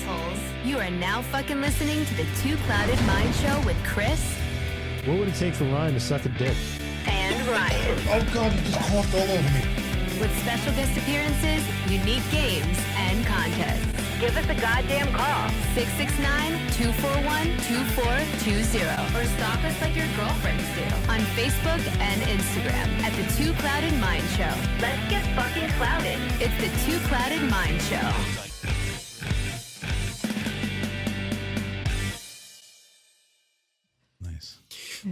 assholes. You are now fucking listening to the Two Clouded Mind Show with Kris. What would it take for Ryan to suck a dick? And Ryan. Oh, God, you just coughed all over me. With special guest appearances, unique games, and contests. Give us a goddamn call. 669-241-2420. Or stalk us like your girlfriends do. On Facebook and Instagram at the Two Clouded Mind Show. Let's get fucking clouded. It's the Two Clouded Mind Show. Nice.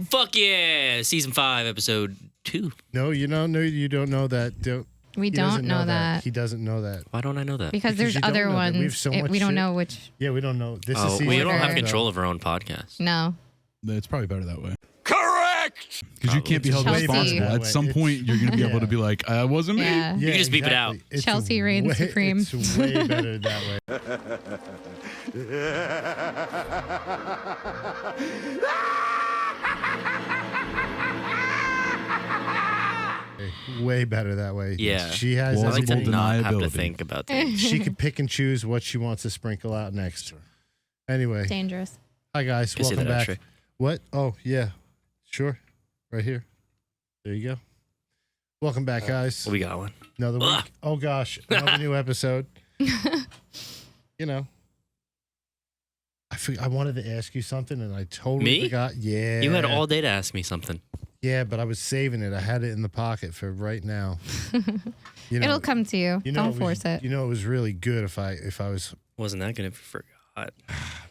Fuck yeah! Season 5, episode 2. No, you don't know. You don't know that. We don't know that. He doesn't know that. Why don't I know that? Because there's you don't other know that. ones. We have so much we don't shit. know which. Yeah, we don't know. This is Oh, season we don't have five, control though. of our own podcast. No. It's probably better that way. Correct! Because you can't be held Chelsea. responsible. At some point, you're going to be able to be like, it wasn't me. Yeah. You can just beep it out. It's Chelsea reigns way, supreme. It's way better that way. Way better that way. Yeah. She has I like to everything. not have to deniability. think about things. She can pick and choose what she wants to sprinkle out next. Anyway, Dangerous. hi guys, Can I see welcome that back. X-ray? What? Oh yeah, sure, right here. There you go. Welcome back, guys. We got one. Another week. Oh gosh, another new episode. You know, I wanted to ask you something and I totally Me? forgot. Yeah, You had all day to ask me something. Yeah, but I was saving it. I had it in the pocket for right now. You know, It'll come to you. you know, Don't force it. You know, it was really good if I was. Wasn't that good if you forgot?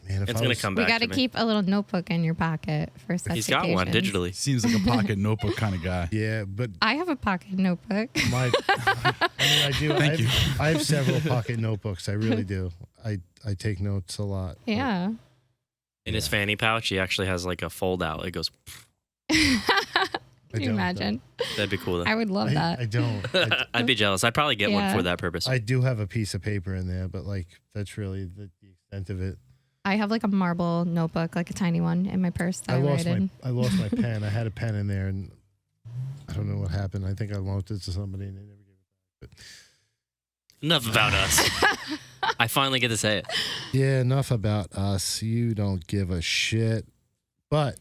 Man, if It's I going was, to come We back got to to me. keep a little notebook in your pocket for such He's got one occasions. digitally. Seems like a pocket notebook kind of guy. Yeah, but I have a pocket notebook. my, I mean, I do. Thank you. I have several pocket notebooks. I really do. I take notes a lot. Yeah. In his fanny pouch, he actually has like a fold out. It goes, Can you imagine? that'd be cool though. I would love that. I don't. I'd be jealous. I'd probably get one Yeah. for that purpose. I do have a piece of paper in there, but like that's really the extent of it. I have like a marble notebook, like a tiny one in my purse that I lost write in. I lost my pen. I had a pen in there, and I don't know what happened. I think I loaned it to somebody, and they never gave it back. Enough about us. I finally get to say it. But yeah, enough about us. You don't give a shit. But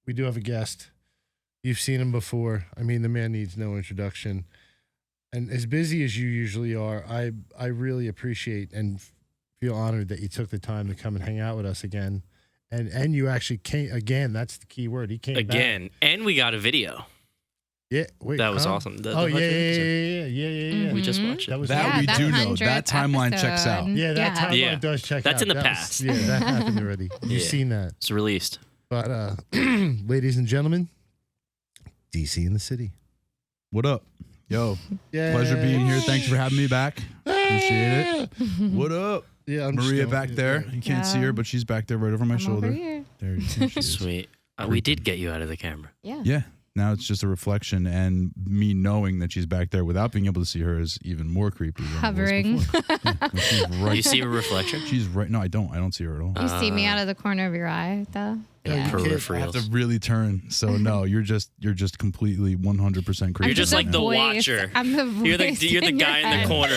we do have a guest. You've seen him before. I mean, the man needs no introduction. And as busy as you usually are, I really appreciate and feel honored that you took the time to come and hang out with us again. And you actually came again. That's the key word. He came Again. back. And we got a video. Yeah, wait, That was huh? awesome. The Oh 100 yeah, episode. yeah. We just Mhm. watched it. That was That Yeah, we that do know. 100th That timeline checks out. episode. yeah. That timeline Yeah. does check That's out. in the That was- past. yeah, that happened already. You've Yeah. seen that. It's released. But ladies and gentlemen, DC in the city. What up? Yo, Yeah. pleasure being here. Thanks for having me back. Appreciate it. What up? Yeah, I'm just Maria going- back there. You can't see Yeah. her, but she's back there right over my I'm shoulder. over here. There she is. Sweet. We did get you out of the camera. Yeah. Yeah. Now it's just a reflection, and me knowing that she's back there without being able to see her is even more creepy. Than Hovering. It was before. Yeah, she's right. You see a reflection? She's right. No, I don't. I don't see her at all. You see me out of the corner of your eye, though. Yeah, Yeah. you can't- I have Peripherals. to really turn. So no, you're just completely 100% creepy. You're just like the watcher. I'm the voice. You're the guy in the corner.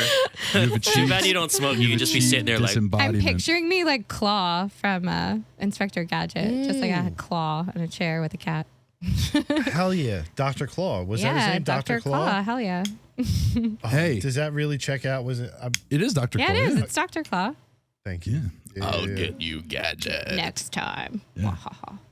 You have Too achieved- bad you don't smoke. You can just be sitting there like, I'm disembodiment. picturing me like Claw from Inspector Gadget, just like a claw in a chair with a cat. Hell yeah, Dr. Claw. Was that his Yeah, name, Dr. Claw. Hell yeah. Oh, Hey. does that really check out? Was it? It is Dr. Yeah, Claw. it is. It's Dr. Claw. Thank you. Yeah. Yeah. you, Gadget. Next time. Yeah.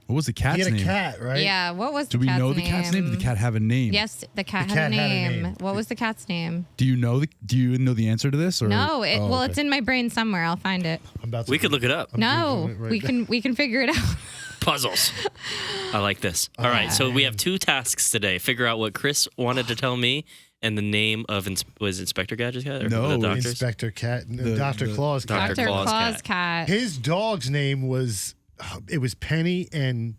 What was the He cat's had a name? cat, right? Yeah, what was Do the we cat's know name? the cat's name? Did the cat have a name? Yes, the cat, The had, a cat had a name. name. What was the cat's name? Do you know the answer to this? Or? No, Oh, well, okay. it's in my brain somewhere. I'll find it. I'm about to we could look it up. I'm No, Googling it right we can figure it out. Puzzles. I like this. All right, so we have 2 tasks today. Figure out what Kris wanted to tell me and the name of was Inspector Gadget's cat? Or No, the it's doctor's? Inspector Cat, The- Dr. Claw's cat. Dr. Dr. Claw's Claw's cat. His dog's name was, it was Penny and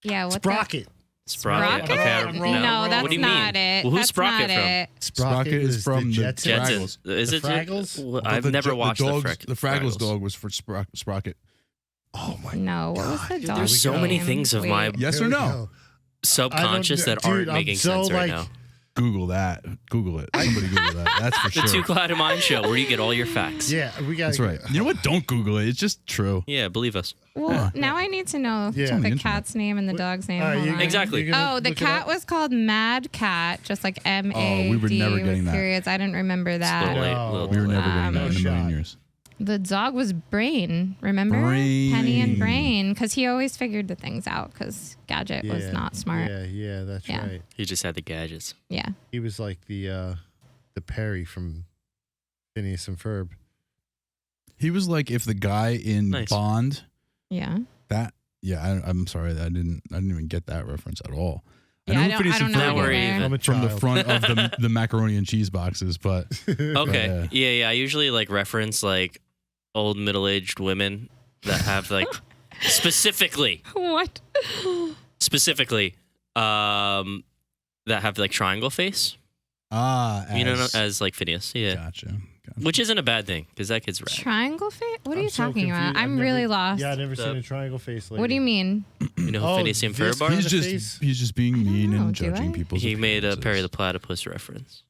Yeah, what's Sprocket. Sprocket. Sprocket? Okay, I'm wrong. No, what that's do you not mean? it. Well, who's That's Sprocket not from? it. Sprocket is from the Jetsons. Fraggles. Is The it Fraggles? Well, I've never watched the Fraggles dog was for Sprocket. Oh my No, what was the God. dog? There's so many name? things of my Wait. Yes Here or we no? go. subconscious I that don't- aren't dude, I'm making so, sense right like, now. Google that. Google it. Somebody Google that. That's for The sure. Two Clouded Mind Show, where you get all your facts. Yeah, we got. That's right. You know what? Don't Google it. It's just true. Yeah, believe us. Well, now I need to know Yeah. It's on the the internet. cat's name and the dog's name. All right, Hold you- on. Exactly. you're gonna Oh, the look it cat up? was called Mad Cat, just like M-A-D we were never getting with that. periods. I didn't remember that. Still late, No. little We were late. never getting that No in a million shot. years. The dog was Brain, remember? Brain. Penny and Brain, because he always figured the things out because Gadget was Yeah, not smart. Yeah, that's Yeah. right. He just had the gadgets. Yeah. He was like the Perry from Phineas and Ferb. He was like if the guy in Nice. Bond Yeah. that. Yeah, I'm sorry. I didn't even get that reference at all. Yeah, I who Phineas don't and know Ferb Now we're either. even. I'm a from the child. front of the macaroni and cheese boxes, but Okay. Yeah. I usually like reference like old middle-aged women that have like specifically What? that have like triangle face. as, You know, as like Phineas. Yeah. gotcha. Which isn't a bad thing because that kid's rad. Triangle face? What are I'm you so talking about? confused. I've I'm never- really lost. Yeah, I've never The- seen a triangle face lady. What do you mean? You know who Oh, Phineas and this Ferb are? kid- He's the just face? he's just being mean know, and do judging I? people's. He made a appearances. Perry the Platypus reference.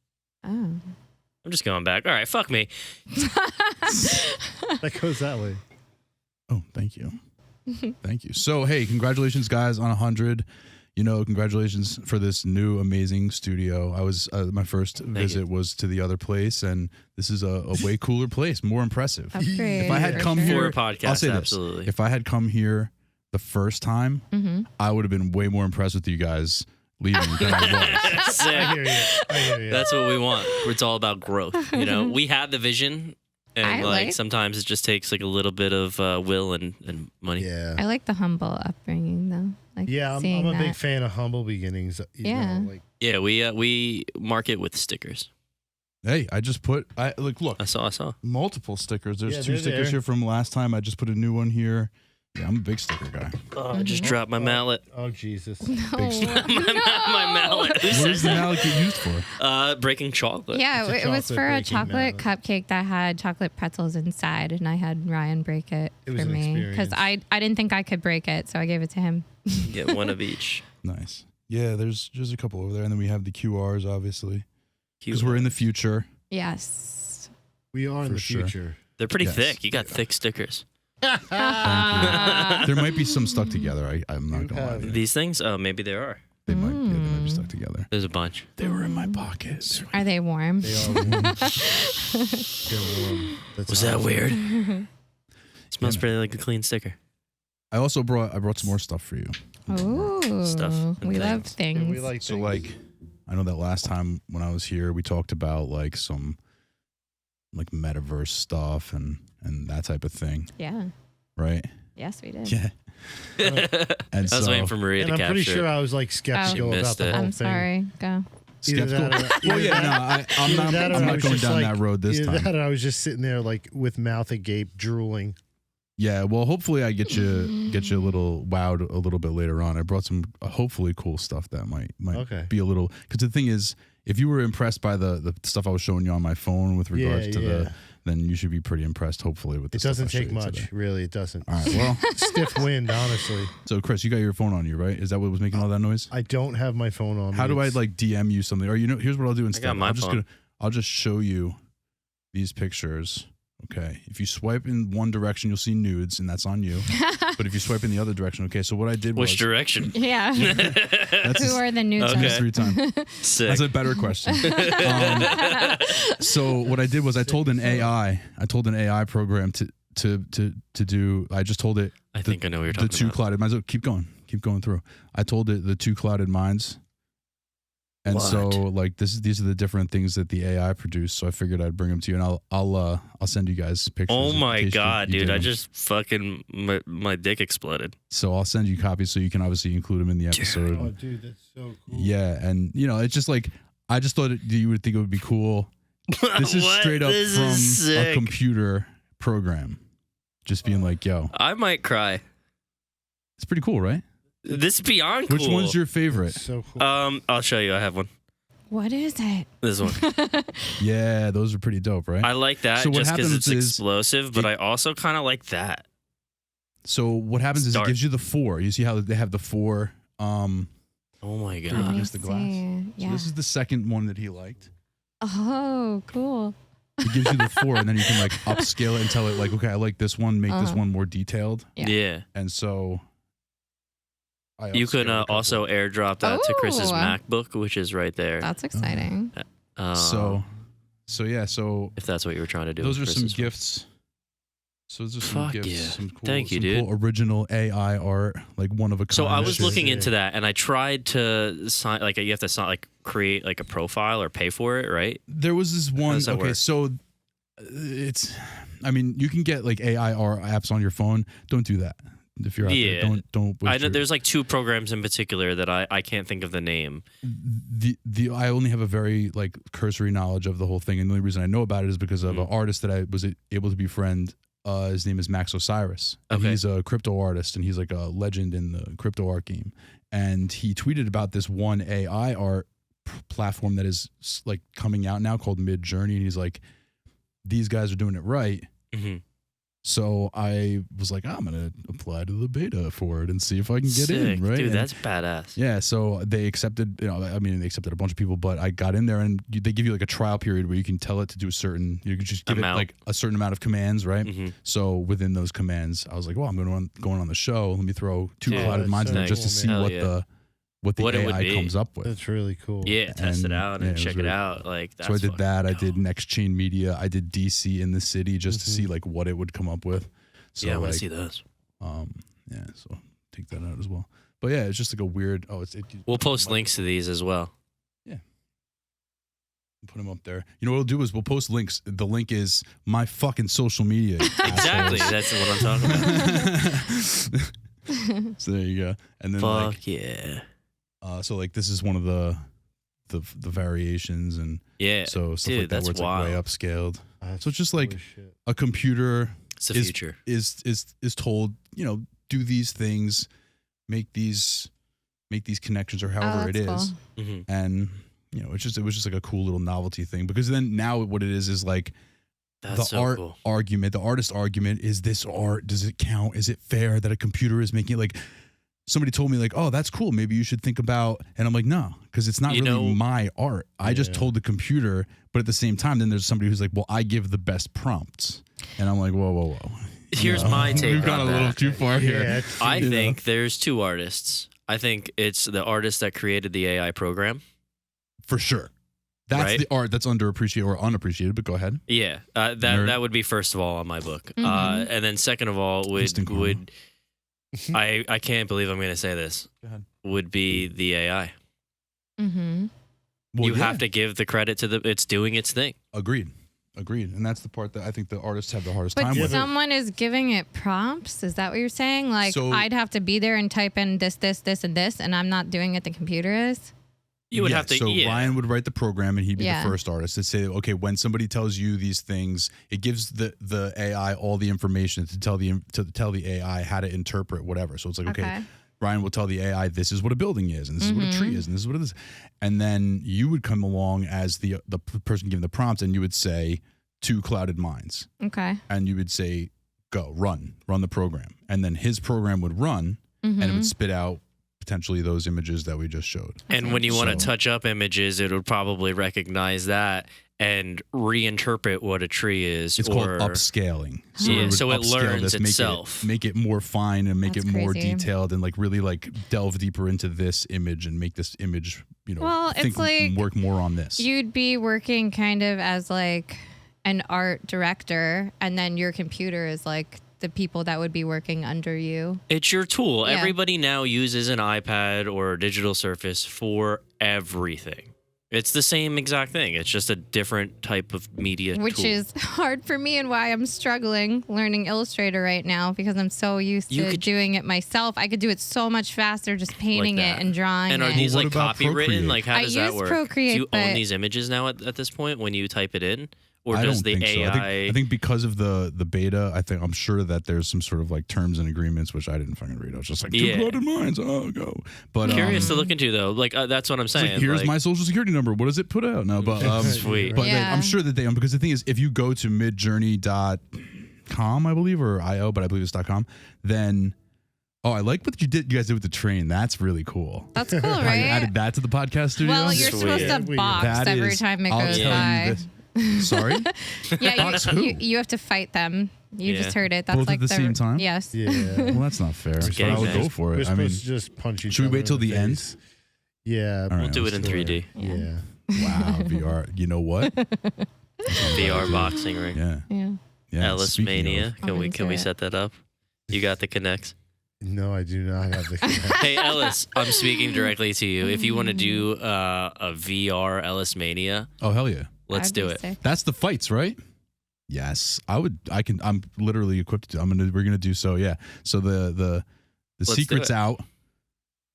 Oh. I'm just going back. All right, fuck me. That goes that way. Oh, thank you. Thank you. So, hey, congratulations, guys, on 100. You know, congratulations for this new amazing studio. I was my first visit was to the other place, and this is a way cooler place, more impressive. Upgrade. If I had for come sure. For here, a podcast, I'll say this: absolutely. if I had come here the first time, I would have been way more impressed with you guys leaving than I was. Sick. I hear you. I hear you. That's what we want. It's all about growth. You know, we had the vision, and I like like- sometimes it just takes like a little bit of will and money. yeah. I like the humble upbringing, though. Like Yeah, seeing I'm a big that. fan of humble beginnings. You Yeah. know, like, Yeah, we market with stickers. Hey, I just put look I saw. multiple stickers. There's Yeah, 2 they're stickers there. here from last time. I just put a new one here. Yeah, I'm a big sticker guy. Oh, I just dropped my mallet. oh Jesus. No. my mallet. Who What says does the that? mallet get used for? Breaking chocolate. Yeah, It's a it was chocolate for a breaking chocolate mallet. cupcake that had chocolate pretzels inside, and I had Ryan break it, It was for an me because experience. I didn't think I could break it, so I gave it to him. Get one of each. Nice. Yeah, there's a couple over there, and then we have the QRs, obviously, because we're in the future. Yes. We are in For the sure. future. They're pretty Yes. thick. You got thick stickers. Thank you. There might be some stuck together. I'm not You gonna lie. have- to you. These things? Oh, maybe there are. They might be stuck together. There's a bunch. They were in my pocket. Are they warm? They are warm. They're warm. That's Was that awesome. weird? Smells man. pretty like a clean sticker. I also brought some more stuff for you. Ooh, Stuff and we love things. things. Yeah, we like So things. like, I know that last time when I was here, we talked about like some like metaverse stuff and that type of thing, Yeah. right? Yes, we did. Yeah. And I was so waiting for Maria and to I'm capture pretty sure it. I was like skeptical You about missed the it. whole I'm thing. sorry. Go. Either skeptical. that or- Well, either yeah, that- no, I'm either not. that or I'm I not was going just down like- that road this either time. that or I was just sitting there like with mouth agape, drooling. Yeah, well, hopefully I get you a little wowed a little bit later on. I brought some hopefully cool stuff that might Okay. be a little, because the thing is, if you were impressed by the stuff I was showing you on my phone with regards to yeah. then you should be pretty impressed hopefully with the It stuff doesn't I showed take you much, today. really. It doesn't. All right, well, Stiff wind, honestly. so Chris, you got your phone on you, right? Is that what was making all that noise? I don't have my phone on. How me. do I It's- like DM you something? Or here's what I'll do instead. my phone. I'll just show you these pictures. Okay. If you swipe in one direction, you'll see nudes, and that's on you. But if you swipe in the other direction, okay. So what I did was Which direction? Yeah. that's Who are the new Okay. that's 3 times. Sick. That's a better question. So what I did was I told an AI program to do. I just told it I think I know what you're the talking 2 about. clouded minds. Oh, keep going through. I told it the 2 clouded minds. And so, What? like, these are the different things that the AI produced. So I figured I'd bring them to you, and I'll send you guys pictures. Oh in my case you god, dig dude! I them. just fucking my dick exploded. So I'll send you copies so you can obviously include them in the episode. Oh, dude, that's so cool. Yeah, and it's just like I just thought you would think it would be cool. This is What? straight up This from is a sick. computer program, just being like, "Yo, I might cry. it's pretty cool, right?" This is beyond cool. Which one's your favorite? So cool. I'll show you. I have one. What is it? This one. Yeah, those are pretty dope, right? I like that So what just because happens it's is explosive, but I also kind of like that. So what happens is Start. it gives you the 4. You see how they have the 4 Oh my They're god. up against the glass. See. So this is the second one that he liked. Oh, cool. It gives you the 4, and then you can like upscale it and tell it like, okay, I like this one, make this one more detailed. Yeah. And so You could also airdrop that to Chris's Oh. MacBook, which is right there. That's exciting. So if that's what you were trying to do. those with are some Chris's gifts. So those are some Fuck gifts. yeah. Some cool, Thank you, some dude. cool original AI art, like one of a kind. So I was shit. looking into that, and I tried to sign, like you have to sign, like create like a profile or pay for it, right? There was this one. does that Okay, work? so it's. I mean, you can get like AI art apps on your phone. Don't do that. If you're out Yeah. there, don't. I waste know your- there's like 2 programs in particular that I can't think of the name. the I only have a very like cursory knowledge of the whole thing, and the only reason I know about it is because of an artist that I was able to befriend. His name is Max Osiris, and Okay. he's a crypto artist, and he's like a legend in the crypto art game. And he tweeted about this one AI art platform that is like coming out now called Mid Journey, and he's like, these guys are doing it right. Mm-hmm. So I was like, I'm gonna apply to the beta for it and see if I can get in, right? Dude, And- that's badass. yeah, so they accepted, they accepted a bunch of people, but I got in there and they give you like a trial period where you can tell it to do you can just give Amount. it like a certain amount of commands, right? Mhm. So within those commands, I was like, well, I'm going on the show. Let me throw 2 Yeah, clouded that's minds in there so just to cool, see man. what Hell the What it would AI be. comes up with. That's really cool. Yeah, test it And, out yeah, and it check was it really- out. Like that's So I did fucking that. I dope. did Next Chain Media. I did DC in the City just to see like what it would come up with. So Yeah, I want like, to see those. yeah, so take that out as well. But yeah, it's just like a weird. We'll post links to these as well. Put them up there. You know what we'll do is we'll post links. The link is my fucking social media. Exactly, assholes. that's what I'm talking about. So there you go. And then Fuck yeah, so like this is one of the variations, and yeah. so stuff dude, like that that's where it's like way wild. upscaled. That's So it's just like holy shit. a computer It's the is- future. is told, do these things, make these connections or however it that's is. cool. hmm And it was just like a cool little novelty thing, because then now what it is like That's the so art cool. argument, the artist argument is this art, does it count? Is it fair that a computer is making it? Like somebody told me like, oh, that's cool, maybe you should think about, and I'm like, no, because it's not You really know- my art. I just Yeah. told the computer, but at the same time, then there's somebody who's like, well, I give the best prompts. And I'm like, whoa. Here's my take We've gone on a little that. too far here. Yeah, it's- I you think there's 2 artists. I think it's the artist that created the AI program. For sure. That's Right? the art that's underappreciated or unappreciated, but go ahead. Yeah, Nerd. that would be first of all on my book, Mhm. and then second of all Instant karma. would I can't believe I'm going to say this, Go ahead. would be the AI. Mm-hmm. Well, You yeah, have to give the credit to it's doing its thing. Agreed. And that's the part that I think the artists have the hardest But time with. someone is giving it prompts. Is that what you're saying? Like So- I'd have to be there and type in this, and this, and I'm not doing it. The computer is. You would Yeah, have to. So yeah. Ryan would write the program, and he'd be Yeah. the first artist to say, okay, when somebody tells you these things, it gives the AI all the information to tell the AI how to interpret whatever. So it's like, okay, Ryan will tell the AI, this is what a building is, and this is what a tree is, and this is what it is. And then you would come along as the person giving the prompts, and you would say 2 clouded minds, Okay. and you would say, go, run the program. And then his program would run, and it would spit out potentially those images that we just showed. And when you want to So- touch up images, it would probably recognize that and reinterpret what a tree is. It's called upscaling. Yeah, would so it upscale learns this, itself. make it more fine and make That's it more crazy. detailed, and like really like delve deeper into this image and make this image, Well, it's like work more on this. You'd be working kind of as like an art director, and then your computer is like the people that would be working under you. It's your tool. Yeah. Everybody now uses an iPad or a digital surface for everything. It's the same exact thing. It's just a different type of media Which tool. is hard for me, and why I'm struggling learning Illustrator right now, because I'm so used You to could- doing it myself. I could do it so much faster just painting that. it and drawing And are it. these Well, like what about copywritten? Procreate? Like how I does that use work? Procreate, Do you own but- these images now at this point when you type it in? Or I does don't the think AI so. I think because of the beta, I'm sure that there's some sort of like terms and agreements, which I didn't fucking read. I was just like, 2 Yeah. clouded minds, oh go. But curious to look into though. Like that's what I'm it's saying. like, here's like, my social security number. What does it put out? No, but Sweet. But Yeah. I'm sure that because the thing is, if you go to midjourney.com, I believe, or IO, but I believe it's .com, then Oh, I like what you guys did with the train. That's really cool. That's cool, How you right? added that to the podcast studio. Well, you're supposed to Sweet. box That every is- time it I'll goes tell you by. this. Sorry. Yeah, Box who? you have to fight them. You Yeah. just heard it. That's Both at like the same time? Yes. Yeah. Well, that's not fair. But I would gangbang. go for We're it. I supposed mean, to just punch each should we other wait till in the end? face. Yeah. All right, We'll do it in let's 3D. Yeah. wow, VR. You know what? VR boxing ring. Yeah. Yeah. Yeah. Ellis speaking Mania. of- Can I'm we into it. set that up? You got the connects. No, I do not have the connect. Hey Ellis, I'm speaking directly to you. If you want to do a VR Ellis Mania, Oh, hell yeah. let's That'd do be it. sick. That's the fights, right? Yes. I'm literally equipped to. We're gonna do so, yeah. So the do secret's it. out.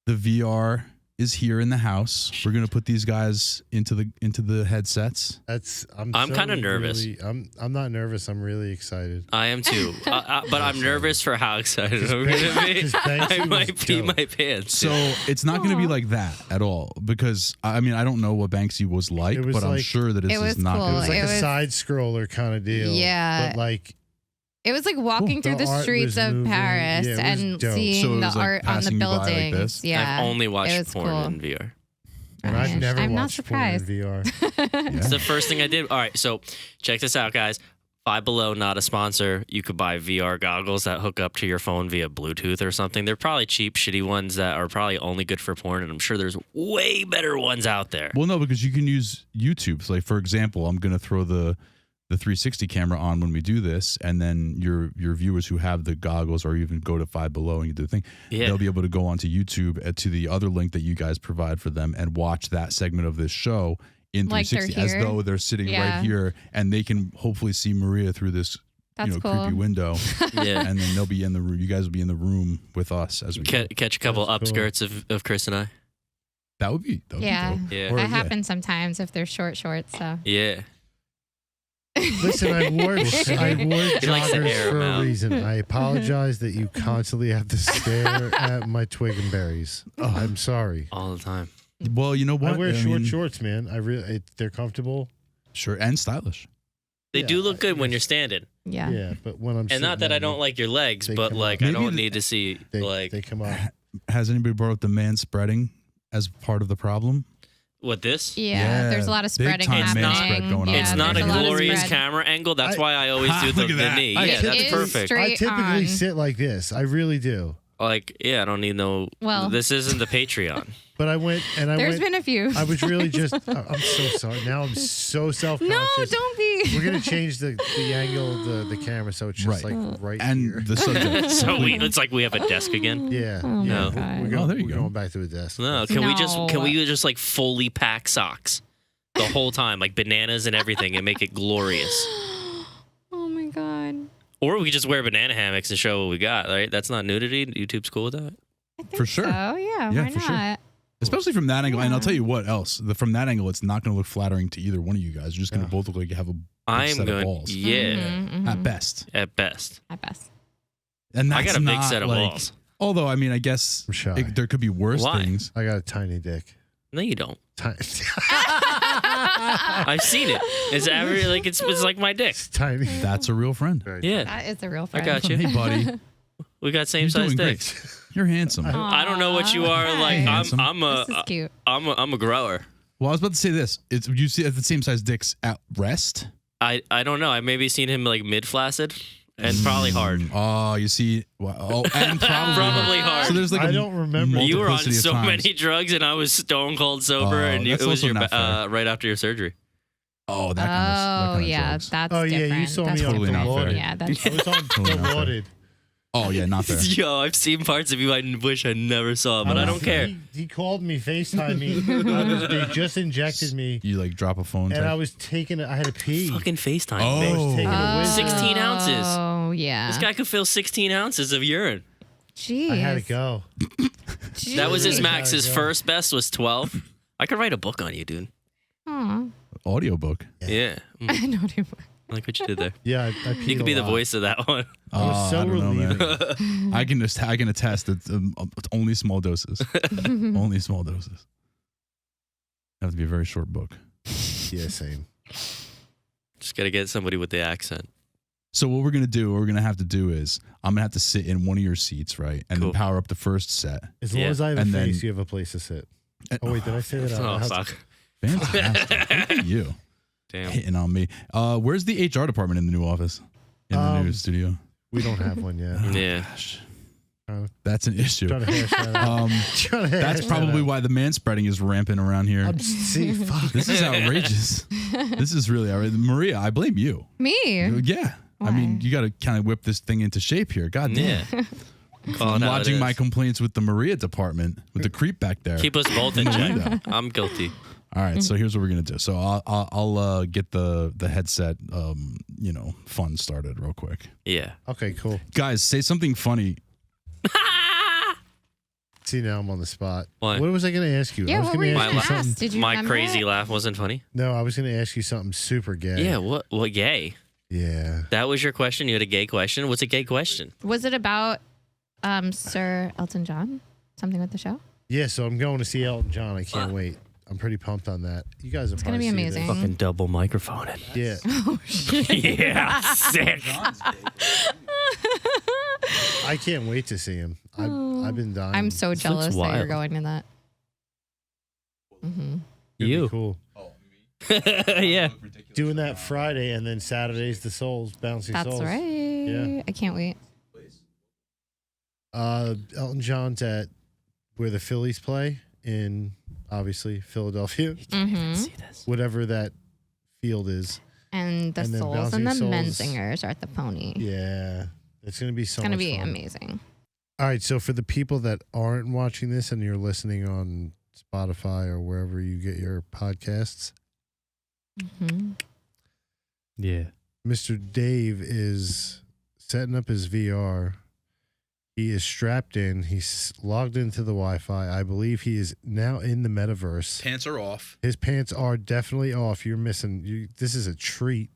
The VR is here in the house. We're gonna put these guys into the headsets. I'm I'm kinda nervous. really- I'm not nervous. I'm really excited. I am too, but I'm nervous for how excited I'm gonna be. Because Banksy I was might pee dope. my pants. So it's not gonna be like that at all because I mean I don't know what Banksy was like, It was but I'm like- sure that It this was is not cool. It gonna was be. like It a was- side scroller kind of deal. Yeah. But like, It was like walking Ooh, through the the art streets was of moving. Paris Yeah, it was and dope. seeing So it the was, like, art on the passing you by like buildings. this? Yeah. I've only it watched was porn cool. in VR. and I've never I'm not watched porn in surprised. VR. It's the first thing I did. All right, so check this out, guys. Five Below, not a sponsor. You could buy VR goggles that hook up to your phone via Bluetooth or something. They're probably cheap, shitty ones that are probably only good for porn, and I'm sure there's way better ones out there. Well, no, because you can use YouTube. So, like for example, I'm gonna throw the 360 camera on when we do this, and then your viewers who have the goggles or even go to Five Below and you do the thing, Yeah. they'll be able to go onto YouTube to the other link that you guys provide for them and watch that segment of this show in Like they're 360 as here? though they're sitting Yeah. right here, and they can hopefully see Maria through this That's creepy cool. window, Yeah. and then they'll be in the room. You guys will be in the room with us as we go. Catch a couple That's cool. upskirts of Chris and I. That would be Yeah. dope. Yeah. Or- That yeah. happens sometimes if they're shorts. So Yeah. Listen, I wore likes to air joggers 'em for a out. reason. I apologize that you constantly have to stare at my twig and berries. I'm sorry. All the time. Well, you know what? I wear short mean, shorts, man. They're comfortable. sure, and stylish. They Yeah, do look good when you're standing. yeah. Yeah, but when I'm And not that I don't like your legs, They but come like out. I Maybe don't the- need to see like they come up. Has anybody brought up the man spreading as part of the problem? what this. Yeah, there's a lot of big spreading time happening. man spread going on. Yeah, It's not a there's lot of glorious spread. camera angle. That's I- why I always do Look at that. the knee. I- Yeah, It that's is perfect. straight I typically on. sit like this. I really do. Like, yeah, I don't need no. Well- this isn't the Patreon. But I went and I There's went. been a few. I was really just. I'm so sorry. Now I'm so self-conscious. No, don't be. We're gonna change the angle of the camera so it's just Right. like right And here. the subject. So it's like we have a desk again. Yeah. Oh, yeah. my We're, God. we're going, Oh, there you we're go. going back to the desk. No, can we No. just like fully pack socks the whole time, like bananas and everything, and make it glorious? Oh my god. Or we could just wear banana hammocks and show what we got. Right? That's not nudity. YouTube's cool with that. I think For sure. So yeah. Yeah, Why for not? sure. Especially from that angle. And I'll Yeah. tell you what else. From that angle, it's not going to look flattering to either one of you guys. You're just going to Yeah. both look like you have a big I'm set of going. balls. Yeah, Mhm, At mhm. best. at best. At best. And I that's got a big not, set of like- balls. Although, I mean, I guess I'm shy. there could be worse Why? things. I got a tiny dick. No, you don't. Tiny. I've seen it. It's it's like my dick. It's tiny. That's a real friend. Right. Yeah, That is a real I friend. got you. Hey, buddy. We got same You're size doing great. dicks. You're handsome. I don't know what you are. Like Handsome. I'm This is a cute. I'm a grower. Well, I was about to say this. It's you see at the same size dicks at rest. I don't know. I maybe seen him like mid flaccid and probably hard. Oh, you see. Well, oh, and probably, Probably hard. So there's like I a don't remember. You were on multiplicity of so times. many drugs, and I was stone cold sober, Oh, and it that's was also your not fair. right after your surgery. Oh, that kind of. Oh That kind of yeah, drugs. that's Oh yeah, different. you saw That's me on Totally not fair. Dilaudid. Yeah, that's I was on Totally not fair. Dilaudid. Oh yeah, not fair. Yo, I've seen parts of you I wish I never saw, but I don't care. He called me, FaceTime me. They just injected me, You like drop a phone. and type- I was taking. I had to pee. Fucking FaceTime. Oh. me. I was taking a whiz. 16 ounces. Oh yeah. This guy could fill 16 ounces of urine. Jeez. I had to go. That was his Jeez. max. His Yeah. first best was 12. I could write a book on you, dude. Aw. audiobook. Yeah. I know what you want. I like what you did there. Yeah, I peed You could be a the lot. voice of that one. I was so I don't know, man. relieving. I can attest that it's only small doses. Only small doses. That would be a very short book. Yeah, same. Just got to get somebody with the accent. So what we're gonna have to do is I'm gonna have to sit in one of your seats, right, and then power up the first set. As long Yeah. as I have a And then- face, you have a place to sit. Oh wait, did I say that? Oh, out loud? fuck. Fantastic. Look at you Damn. hitting on me. Where's the HR department in the new office? In the new studio? We don't have one yet. Yeah. Gosh, Trying that's an issue. to hash that out. Trying to hash That's that probably out. why the man spreading is rampant around here. See, fuck. This is outrageous. This is really outrageous. Maria, I blame you. Me? Yeah. I mean, Why? you got to kind of whip this thing into shape here. God damn. Yeah. Call it how it Lodging my is. complaints with the Maria department, with the creep back there. Keep us both in Yeah. check. I'm guilty. All right, so here's what we're gonna do. So I'll get the headset fun started real quick. Yeah. Okay, cool. Guys, say something funny. See, now I'm on the spot. Why? What was I going to ask you? I Yeah, was what gonna were you ask going going to to something. ask? Did you My remember crazy it? laugh wasn't funny. No, I was going to ask you something super gay. Yeah. What gay? Yeah. That was your question? You had a gay question? What's a gay question? Was it about Sir Elton John? Something with the show? Yeah, so I'm going to see Elton John. I can't wait. I'm pretty pumped on that. You guys are It's gonna be amazing. Fucking double microphone it. Yeah. Oh, shit. Yeah. Sick. I can't wait to see him. I've been dying. I'm so looks jealous that you're wild. going to that. It'd be You. cool. Yeah. Doing that Friday and then Saturday's the Souls, Bouncing That's Souls. right. Yeah. I can't wait. Elton John's at where the Phillies play in, obviously, Philadelphia. Mm-hmm. Whatever that field is. And the And then Souls and the Bouncing Souls. Menzingers are at the Pony. Yeah. It's going to be so It's going to much be fun. amazing. All right, so for the people that aren't watching this and you're listening on Spotify or wherever you get your podcasts, Hmm. Yeah. Mr. Dave is setting up his VR. He is strapped in. He's logged into the Wi-Fi. I believe he is now in the Metaverse. Pants are off. His pants are definitely off. You're missing. This is a treat.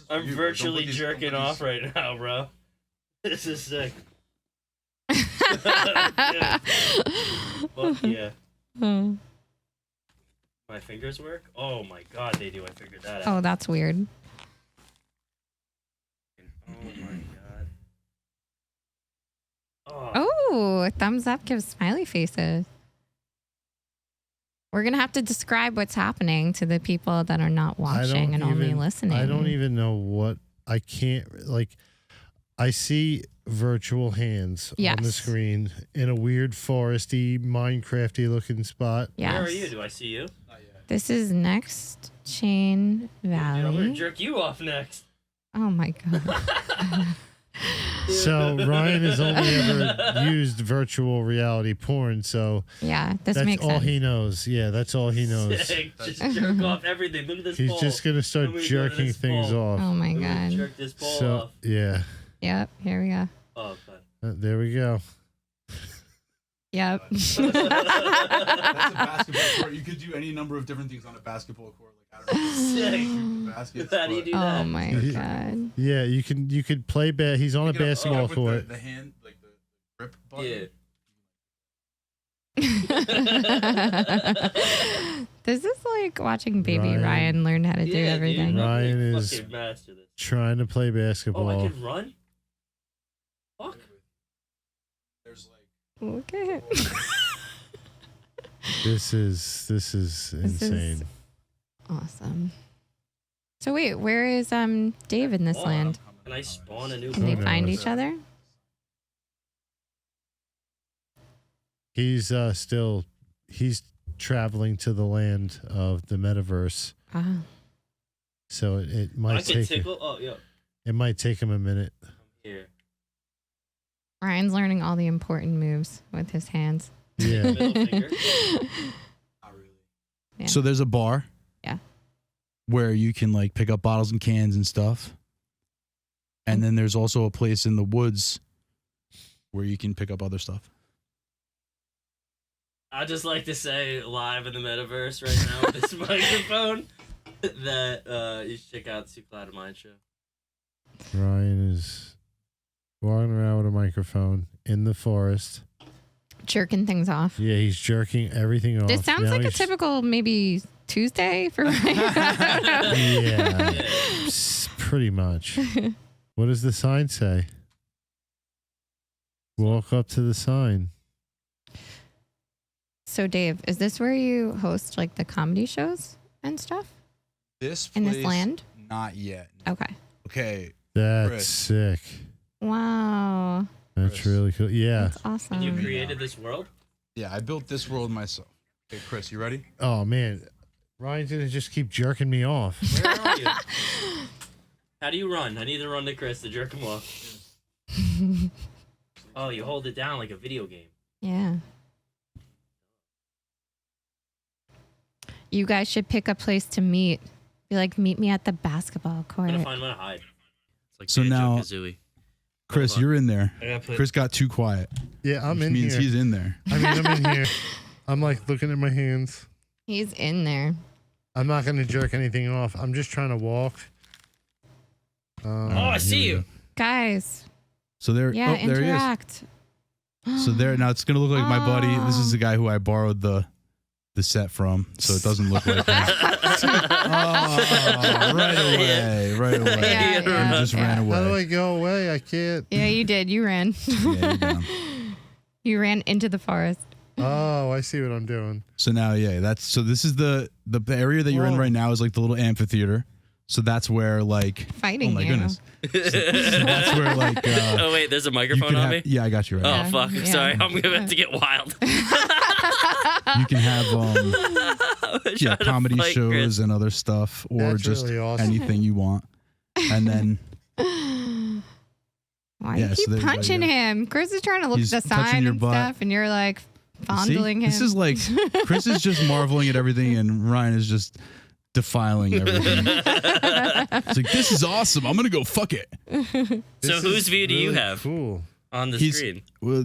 I'm virtually jerking off right now, bro. This is sick. Yeah. Fuck yeah. Oh, My fingers work? Oh my god, they do. I figured that out. that's weird. Oh my god. Oh. Oh, thumbs up gives smiley faces. We're going to have to describe what's happening to the people that are not watching and only listening. I don't even know what I can't like. I see virtual hands on the Yes. screen in a weird foresty, Minecrafty looking spot. Yes. Where are you? Do I see you? This is Next Chain Dude, I'm gonna Valley. jerk you off next. Oh my God. So Ryan has only ever used virtual reality porn, so Yeah, this that's makes all sense. he knows. Yeah, that's all he knows. Sick. Just jerk off everything. Look at this He's ball. just gonna start I'm gonna go to jerking this things ball. off. Oh my I'm gonna God. jerk this ball So off. yeah, Yep, here we go. Oh, fun. there we go. Yep. That's a basketball court. You could do any number of different things on a basketball court. Like I don't know, baskets, How do you but- do Oh that? my God. Yeah, you could play He's on a Pick it up, basketball with court. The hand, like the grip button. Yeah. This is like watching baby Ryan. Ryan learn how to do Yeah, everything. Dude, Ryan I'm gonna is- fucking master this. Trying to play Oh, I basketball. can run? Fuck. There's like Look at him. This is This insane. is awesome. So wait, where is Dave in this Oh, land? Can I spawn a new Can they Who find knows? each other? He's he's traveling to the land of the Metaverse, Ah, so it I might can take tickle? Oh, yeah. it might take him a minute. Here. Ryan's learning all the important moves with his hands. Yeah, Middle finger. not really. Yeah. So there's a bar. Yeah. Where you can like pick up bottles and cans and stuff. And then there's also a place in the woods where you can pick up other stuff. I just like to say live in the metaverse right now with this microphone. that you should check out the Two Clouded Mind show. Ryan is walking around with a microphone in the forest. Jerking things off. Yeah, he's jerking everything off. This sounds Now like a he's- typical maybe Tuesday for Ryan. Yeah, pretty much. What does the sign say? Walk up to the sign. So, Dave, is this where you host like the comedy shows and stuff This in place, this land? Not yet. Okay. Okay. That's Chris. sick. Wow. That's Chris. really cool. Yeah. That's awesome. You created this world? Yeah, I built this world myself. Okay, Chris, you ready? Oh man, Ryan's gonna just keep jerking me off. Where are you? How do you run? I need to run to Chris to jerk him off. Oh, you hold it down like a video game. Yeah. You guys should pick a place to meet. Be like, meet me at the basketball I'm court. gonna find one to hide. It's like So now- Banjo-Kazooie. Chris, Hold on. you're in there. I gotta put. Chris got too quiet. Yeah, I'm which in means here. he's in there. I mean, I'm in here. I'm like looking at my hands. He's in there. I'm not gonna jerk anything off. I'm just trying to walk. Oh, I see you. Guys, So there, yeah, oh, there he is. interact. So there, now it's gonna look like my buddy. This is the guy who I borrowed the set from, so it doesn't look like him. Oh, right away. Yeah, He yeah, just yeah. ran How do away. I go away? I can't. Yeah, you did. You ran. Yeah, you're down. You ran into the forest. Oh, I see what I'm doing. So now, yeah, that's so. This is the area that you're in Whoa. right now is like the little amphitheater. So that's where like Fighting oh my you. goodness. So that's where like Oh wait, there's a you microphone can on have, me. yeah, I got you right. Oh Yeah, fuck! yeah. Sorry, I'm about to get wild. You can have I'm yeah, trying to comedy fight shows Chris. and other stuff, or That's just really awesome. anything you want. And then Why Yeah, you so keep there you punching go. him? Chris is trying to look He's at the touching sign your and butt. stuff, and you're like fondling see, him. this is like Chris is just marveling at everything, and Ryan is just defiling everything. It's like, this is awesome. I'm gonna go fuck it. So This whose is view do you really have Cool. on the He's screen? we're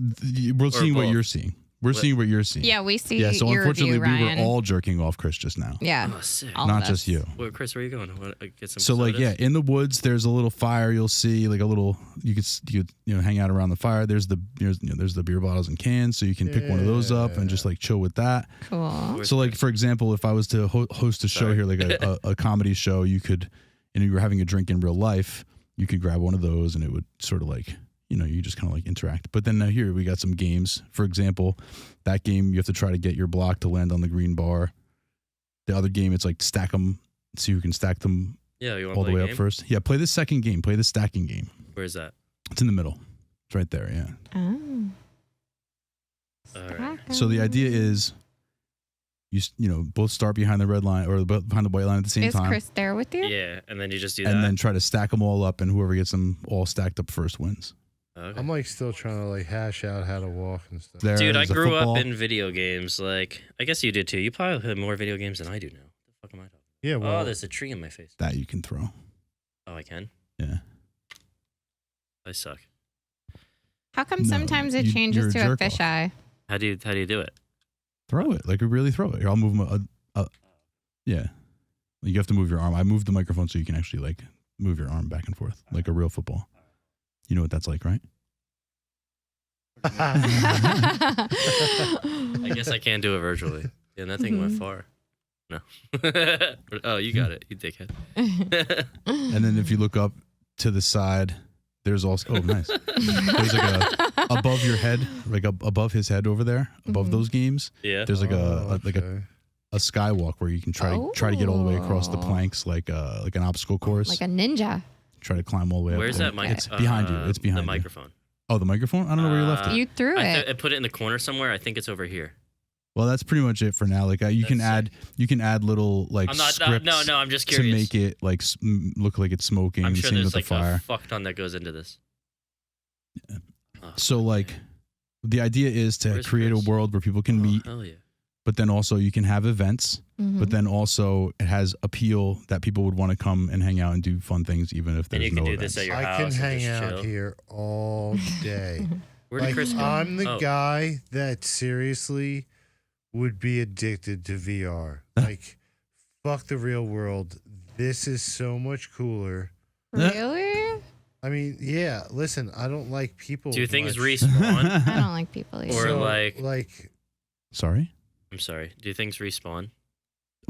seeing what both. you're seeing. We're seeing what you're seeing. yeah, we see Yeah. So your unfortunately, view, we Ryan. were all jerking off Chris just now. yeah, Oh, sick. all Not of just us. you. Well, Chris, where are you going? I want to get some. So like sodas? yeah, in the woods there's a little fire. You'll see like a little you could hang out around the fire. There's the there's the beer bottles and cans, so you can pick one of those up and just like chill with that. Cool. Where's So like Chris? for example, if I was to host a show Sorry. here, like a comedy show, you could, and you were having a drink in real life, you could grab one of those and it would sort of like you just kind of like interact. But then here we got some games. For example, that game you have to try to get your block to land on the green bar. The other game it's like stack them, see who can stack them Yeah, you want all to the play way a up game? first. Yeah, play the second game. Play the stacking game. Where's that? It's in the middle. It's right there. Yeah. Oh. All right. So the idea is, you both start behind the red line or behind the white line at the same Is time, Chris there with you? Yeah, and then you just do that. and then try to stack them all up, and whoever gets them all stacked up first wins. Okay. I'm like still trying to like hash out how to walk and stuff. There Dude, I is a grew football. up in video games. Like, I guess you did too. You probably play more video games than I do now. What the fuck am I talking? Yeah, well, Oh, there's a tree in my face. that you can throw. Oh, I can. Yeah. I suck. How come No, sometimes it you're changes a to a jerk off. fisheye? How do you do it? Throw it. Like, really throw it. Here, I'll move them. Yeah. You have to move your arm. I moved the microphone so you can actually, like, move your arm back and forth like a real football. You know what that's like, right? I guess I can do it virtually. Yeah, that thing went far. No. Oh, you got it, you dickhead. And then if you look up to the side, there's also, oh, nice. There's like above your head, like above his head over there, above those games, Yeah. there's like okay. a skywalk where you can try to get all the way across the Oh. planks like an obstacle course. Like a ninja. Try to climb all the way up. Where's there. that mic? It's behind you. It's behind the you. microphone. Oh, the microphone? I don't know where you left it. You threw it. I put it in the corner somewhere. I think it's over here. Well, that's pretty much it for now. Like you can That's add little like I'm not. scripts No, I'm just to curious. make it like look like it's smoking. I'm sure same there's with the like fire. a fuck ton that goes into this. Yeah. Oh, So like the idea is to Where's create Chris? a world where people can oh, meet, Hell yeah. but then also you can have events, Mhm. but then also it has appeal that people would want to come and hang out and do fun things even if And there's you can no do events. this at your I house. can and hang just out chill. here all day. Where did Like, Chris go? I'm the Oh. guy that seriously would be addicted to VR. Like fuck the real world. This is so much cooler. Really? I mean, yeah. Listen, I don't like people. Do things much. respawn? I don't like people either. Or So, like- Sorry? I'm sorry. Do things respawn?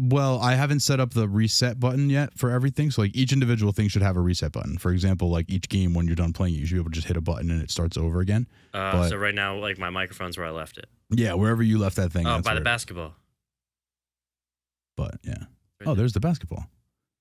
Well, I haven't set up the reset button yet for everything. So, like, each individual thing should have a reset button. For example, like each game, when you're done playing it, you should be able to just hit a button and it starts over again. But- So right now, like my microphone's where I left it. Yeah, wherever you left that thing. Oh, that's by the where- basketball. But, yeah. Right Oh, there's the basketball.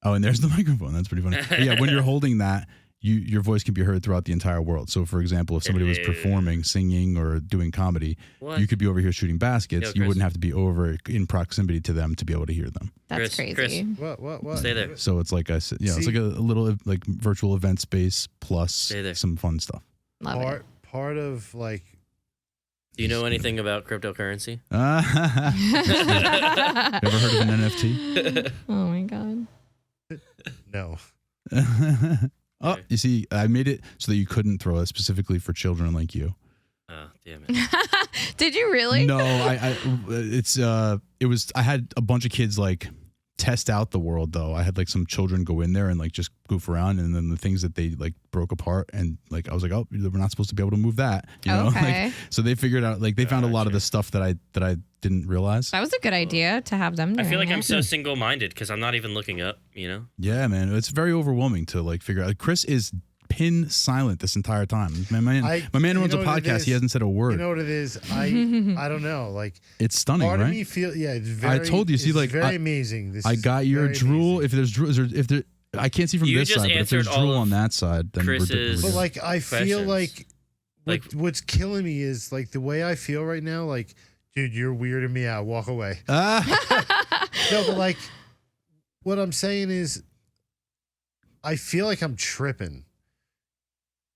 Oh, and there's the microphone. That's pretty funny. But yeah, when you're holding that, your voice can be heard throughout the entire world. So, for example, if somebody was performing, singing, or doing comedy, What? you could be over here shooting baskets. Yo, You Kris. wouldn't have to be over in proximity to them to be able to hear them. That's Kris, crazy. What? Stay there. So it's like I said, it's See- like a little like virtual event space plus Stay there. some fun stuff. Love it. Part of like Do you know anything about cryptocurrency? You ever heard of an NFT? Oh my god. no. Oh, you see, I made it so that you couldn't throw it specifically for children like you. Oh, damn it. Did you really? No, I had a bunch of kids like test out the world though. I had like some children go in there and like just goof around, and then the things that they like broke apart, and like I was like, oh, we're not supposed to be able to move that, you know? Okay. Like, so they figured out, like they found a lot of the stuff that I didn't realize. That was a good idea to have them I doing feel like I'm it. so single-minded because I'm not even looking up, you know? Yeah, man, it's very overwhelming to like figure out. Like, Kris is pin silent this entire time. My man you runs a know what it podcast. He is? hasn't said a word. You know what it is? I don't know. Like It's stunning, part right? of me feel it's very. I told you, see, it's like, very amazing. This I is got your very drool. amazing. If there's drool, if there, I can't see from You this just side, but if there's answered all drool of on that side, then we're Kris's- But good. like I feel questions. like Like- what's killing me is like the way I feel right now. Like, dude, you're weirding me out. Walk away. No, but like, what I'm saying is, I feel like I'm tripping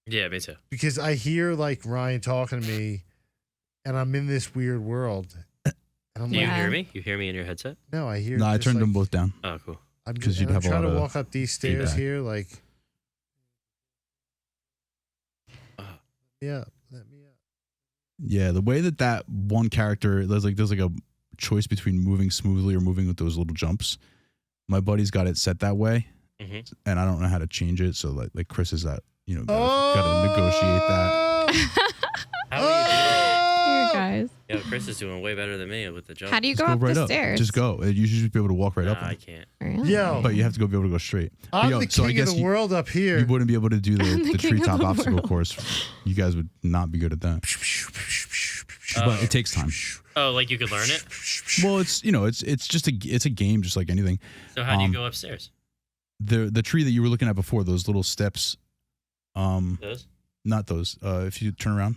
Yeah, me too. because I hear like Ryan talking to me, and I'm in this weird world. And I'm Do you like, Yeah. hear me? You hear me in your headset? no, I hear. No, I just, turned like, them both down. Oh, cool. I'm 'cause just you'd I'm have a trying lot to of walk up these stairs feedback. here, like. Uh. Yeah, let me up. Yeah, the way that one character there's like a choice between moving smoothly or moving with those little jumps. My buddy's got it set that way, Mhm. and I don't know how to change it. So like Kris is that gotta negotiate that. How are you doing? You guys. Yo, Kris is doing way better than me with the jump. How do you Just go up right the up. stairs? Just go. You should just be able to walk right Nah, up. I them. can't. Really? Yo, But you have to be able to go straight. I'm Yo, the so I king guess of the world up here. You wouldn't be able to do I'm the the king of treetop the obstacle world. course. You guys would not be good at that. But it takes time. Oh, like you could learn it? Well, it's just a game, just like anything. So how do you Um, go upstairs? The tree that you were looking at before, those little steps, Those? not those. If you turn around,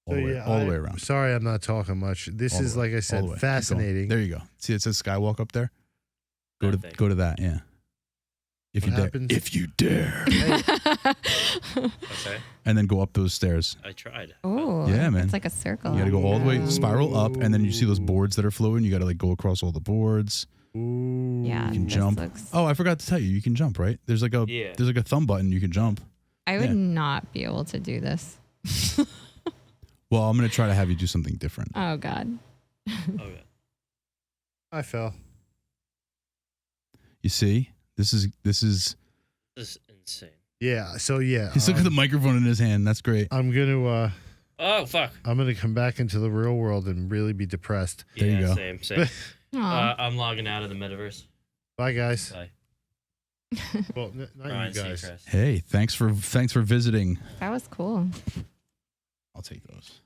all the way around. Sorry, I'm not talking much. This All the is, way, like I all said, the way. Keep going. fascinating. There you go. See, it says Skywalk up there. Go That thing. to that. Yeah. If What you dare. happens? If you dare. Okay. And then go up those stairs. I tried. Oh, Yeah, man. It's like a circle. You got to go all the way, Yeah. spiral up, and then you see those boards that are floating. You got to like go across all the boards. Ooh. Yeah, You can this jump. looks- Oh, I forgot to tell you, you can jump, right? There's like a thumb button. You can jump. I would yeah. not be able to do this. Well, I'm gonna try to have you do something different. Oh God. Okay. I fell. You see, this is. This is insane. Yeah. So yeah, He's looking at the microphone in his hand. That's great. I'm gonna Oh, fuck. come back into the real world and really be depressed. There you Yeah, go. Same. Aw. I'm logging out of the metaverse. Bye, guys. Bye. Well, not Ryan, you see you, guys. Kris. Hey, thanks for visiting. That was cool. I'll take those.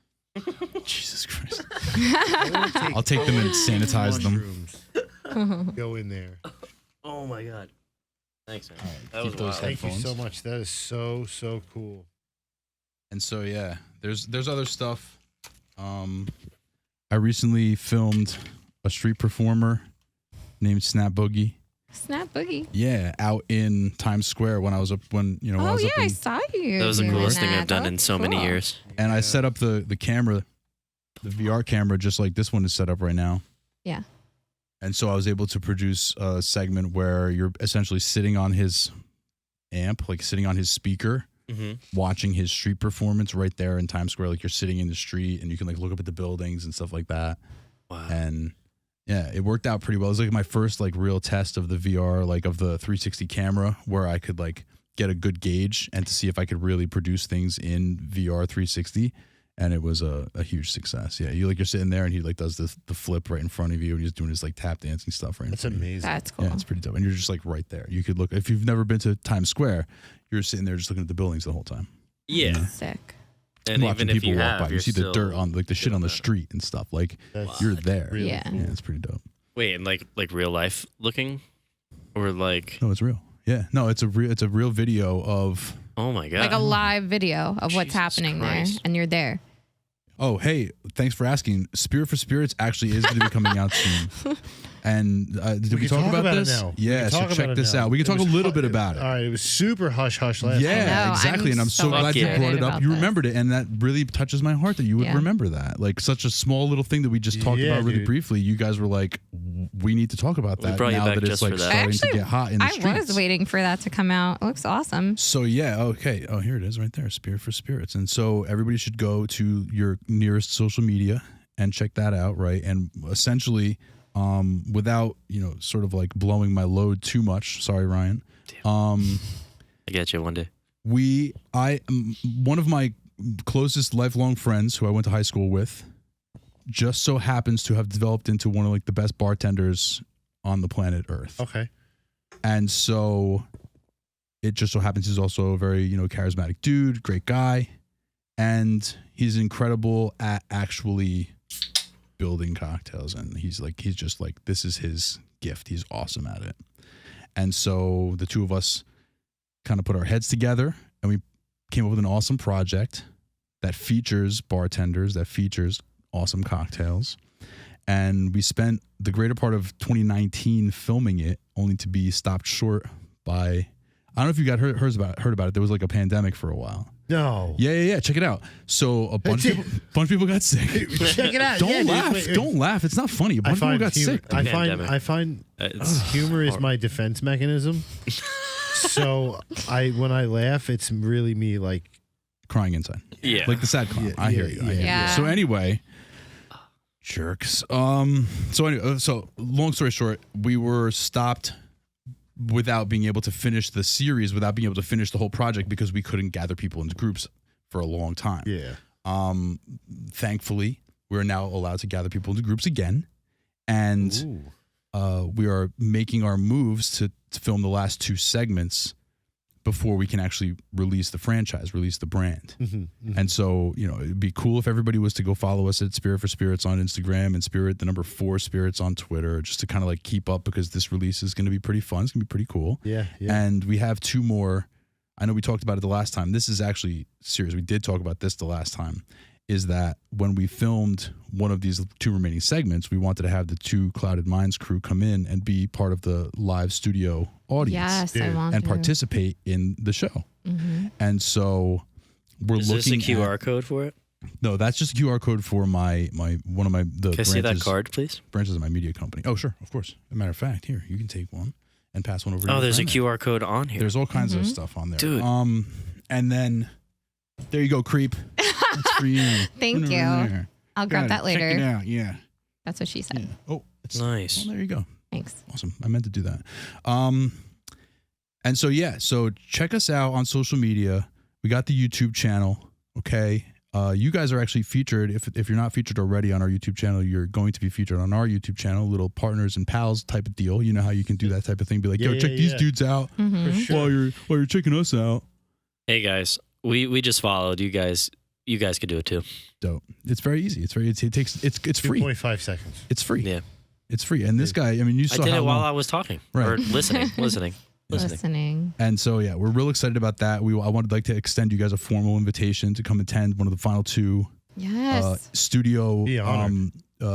Jesus Christ. I'll I'll take them and sanitize them. them. Go in there. Oh, my God. Thanks, man. That keep was those wild. Thank you so Headphones. much. That is so cool. And so yeah, there's other stuff. I recently filmed a street performer named Snap Boogie. Snap Boogie. Yeah, out in Times Square when I was up when I Oh was yeah, up I in, saw you. That was the doing coolest thing that. I've done That in was so many cool. years. and I set up the camera, the VR camera, just like this one is set up right now. Yeah. And so I was able to produce a segment where you're essentially sitting on his amp, like sitting on his speaker, Mm-hmm. watching his street performance right there in Times Square. Like you're sitting in the street and you can like look up at the buildings and stuff like that. Wow. And Yeah, it worked out pretty well. It was like my first like real test of the VR, like of the 360 camera, where I could like get a good gauge and to see if I could really produce things in VR 360. And it was a huge success. Yeah, you're sitting there and he like does the flip right in front of you and he's doing his like tap dancing stuff right in That's front of you. amazing. That's cool. Yeah, it's pretty dope. And you're just like right there. You could look, if you've never been to Times Square, you're sitting there just looking at the buildings the whole time. Yeah. Sick. And Watching even if people you walk have, by, you see the still dirt on like the shit on the feeling street and stuff. Like That's you're there. really Yeah. cool. Yeah, it's pretty dope. Wait, and like real life looking, or like, No, it's real. Yeah, no, it's a real video of. oh my god, Like a live video of what's Jesus happening Christ. there, and you're there. Oh, hey, thanks for asking. Spirit for Spirits actually is going to be coming out soon. And did we can talk about it this? now. We Yeah, can so talk check about it this now. out. We can It talk a was little hu- bit about it. All right, it was super hush hush last Yeah, time. know, exactly. I'm And I'm so so glad you excited brought it up. about You this. remembered it, and that really touches my heart that you would Yeah. remember that. Like such a small little thing that we just talked Yeah, about really dude. briefly. You guys were like, we need to talk about We that brought you now back that it's just like for that. starting Actually, to get hot in the I streets. was waiting for that to come out. It looks awesome. So yeah, okay. Oh, here it is right there. Spirit for Spirits. And so everybody should go to your nearest social media and check that out, right? And essentially, without, sort of like blowing my load too much. Sorry, Ryan. I get you one day. One of my closest lifelong friends who I went to high school with just so happens to have developed into one of like the best bartenders on the planet Earth. Okay. And so it just so happens he's also a very, charismatic dude, great guy. And he's incredible at actually building cocktails. And he's just like, this is his gift. He's awesome at it. And so the two of us kind of put our heads together and we came up with an awesome project that features bartenders, that features awesome cocktails. And we spent the greater part of 2019 filming it, only to be stopped short by, I don't know if you got heard about it. There was like a pandemic for a while. No. Yeah. Check it out. So a bunch of people got sick. Check it out. Don't Yeah, dude, laugh. wait, Don't laugh. It's not funny. A bunch of people got sick. I Pandemic. find It's humor is horrible. my defense mechanism. So when I laugh, it's really me like Crying inside. Yeah. Like the sad clown. Yeah, I hear you. I hear you. yeah. So anyway, jerks. So long story short, we were stopped without being able to finish the series, without being able to finish the whole project because we couldn't gather people into groups for a long time. yeah. Thankfully, we're now allowed to gather people into groups again, and we are making our moves to film the last two segments before we can actually release the franchise, release the brand. And so, it'd be cool if everybody was to go follow us at Spirit for Spirits on Instagram and Spirit, the number 4 Spirits on Twitter, just to kind of like keep up because this release is going to be pretty fun. It's going to be pretty cool. Yeah. And we have 2 more. I know we talked about it the last time. This is actually serious. We did talk about this the last time. Is that when we filmed one of these 2 remaining segments, we wanted to have the 2 Clouded Minds crew come in and be part of the live studio audience Yes, I Dude. want and to. participate in the show. And so we're Is this a looking QR at, code for it? no, that's just a QR code for one of the Can I see that card, please? branches of my media company. Oh, sure, of course. As a matter of fact, here, you can take one and pass one over to Oh, your there's a friend there. QR code on here. There's all kinds of stuff on there. Dude. And then there you go, creep. That's for you. Thank Put it you. right there. I'll grab that Check it later. out. Yeah. That's what she said. Yeah. Oh, it's Nice. Well, there you go. Thanks. Awesome. I meant to do that. And so so check us out on social media. We got the YouTube channel. Okay. You guys are actually featured. If you're not featured already on our YouTube channel, you're going to be featured on our YouTube channel. Little partners and pals type of deal. You know how you can do that type of thing. Be like, yo, Yeah, check yeah, these yeah. dudes out For sure. while you're checking us out. Hey guys, we just followed you guys. You guys could do it too. Dope. It's very easy. It's free. 2.5 seconds. It's free. Yeah. It's free. And this guy, I mean, you I saw did how it while long- I was talking Right. or listening. Listening. And so, yeah, we're real excited about that. I wanted like to extend you guys a formal invitation to come attend one of the final 2 Yes. studio Be honored.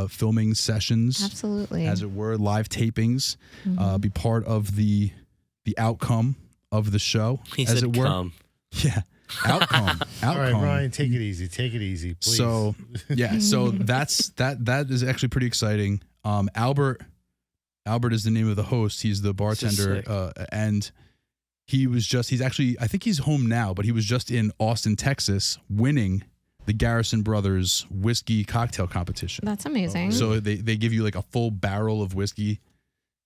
filming sessions, Absolutely. as it were, live tapings. Be part of the outcome of the show, He as said, it were. "Come." Yeah, outcome. All right, outcome. Ryan, take it easy. Take it easy, please. So yeah, so that is actually pretty exciting. Albert is the name of the host. He's the bartender, sick. and he's actually, I think he's home now, but he was just in Austin, Texas, winning the Garrison Brothers whiskey cocktail competition. That's amazing. So they give you like a full barrel of whiskey,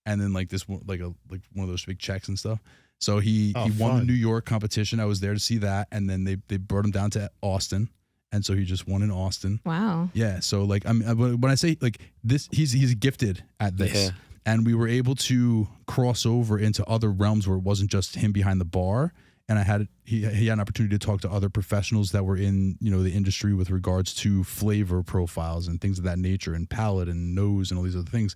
and then like this like one of those big checks and stuff. So he won the fun. New York competition. I was there to see that, and then they brought him down to Austin, and so he just won in Austin. Wow. Yeah. So like when I say like this, he's gifted at this. Yeah. And we were able to cross over into other realms where it wasn't just him behind the bar. And he had an opportunity to talk to other professionals that were in, you know, the industry with regards to flavor profiles and things of that nature, and palate and nose and all these other things.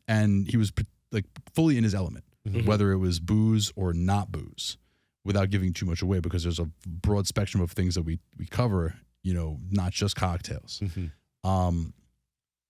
And he was like fully in his element, whether it was booze or not booze, without giving too much away, because there's a broad spectrum of things that we cover, you know, not just cocktails.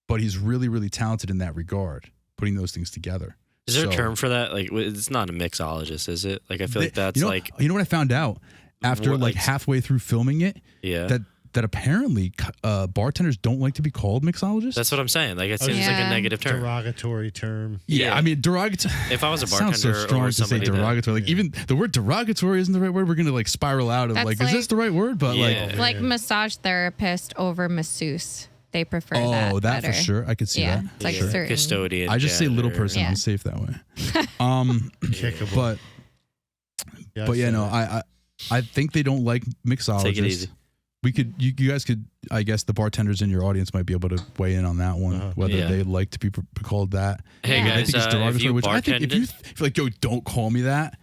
But he's really, really talented in that regard, putting those things together. Is there a term for that? Like, it's not a mixologist, is it? Like, I feel like that's you know what I found out after What, like halfway through filming it? Yeah. That apparently bartenders don't like to be called mixologists. That's what I'm saying. Like, it seems like Yeah. a negative term. Derogatory term. Yeah, I mean derogatory. If I was a Sounds bartender so strong or to say somebody that- derogatory. Like even the word derogatory isn't the right word. We're gonna like spiral out of That's like, is this like- the right word? But Yeah. Like massage therapist over masseuse. They prefer like, that. oh, that better. for sure. I could see Yeah. that. It's like Yeah. certain. Custodian. I just say little janitor. person. Yeah. I'm safe that way. Kickable. But Yeah, but yeah, I've no, seen that. I think they don't like mixologists. Take it easy. We could, you guys could, I guess the bartenders in your audience might be able to weigh in on that one, whether Yeah. they like to be called that. Hey, Yeah. I guys, think it's if derogatory, you which I think if you bartended, feel like, yo, don't call me that,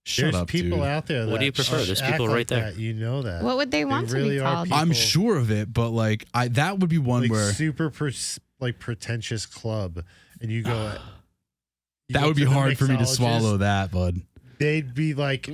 shut There's up, people dude. out there. What do you that prefer? just There's act people like right there. that. You know that. What would they want to really be are called? people- I'm sure of it, but like that would be one like where super pretentious club, and you go. you that go would be to the hard for me to mixologist, swallow that, bud. They'd be like,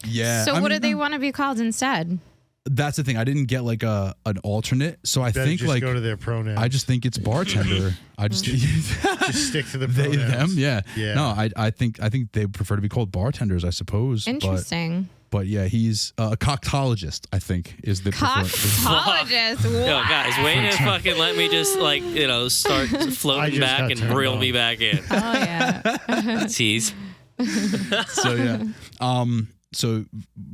Yeah. So I what mean, do they want to be called instead? That's the thing. I didn't get like an alternate, so I better think just like go to their pronouns. I just think it's bartender. I just just stick to the they pronouns. them. Yeah. Yeah. No, I think they prefer to be called bartenders, I suppose. Interesting. But yeah, he's a coctologist, I think, is the preferred. Coctologist. Yo, Wow. guys, way to fucking let me just like, you know, start floating just back got and turned reel on. me back in. Oh yeah. Tease. So yeah. So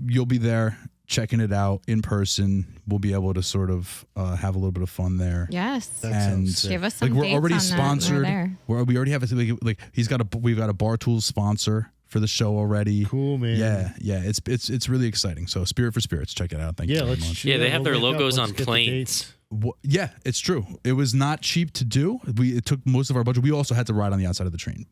you'll be there checking it out in person. We'll be able to sort of have a little bit of fun there. Yes. That And sounds sick. Give us some like we're dates already on that when we're sponsored. there. We already have like we've got a Bar Tools sponsor for the show already. Cool, man. Yeah. It's really exciting. So Spirit for Spirits, check it out. Thank you Yeah, very let's. much. Yeah, they have we'll their link up. logos Let's on get the planes. dates. Yeah, it's true. It was not cheap to do. It took most of our budget. We also had to ride on the outside of the plane.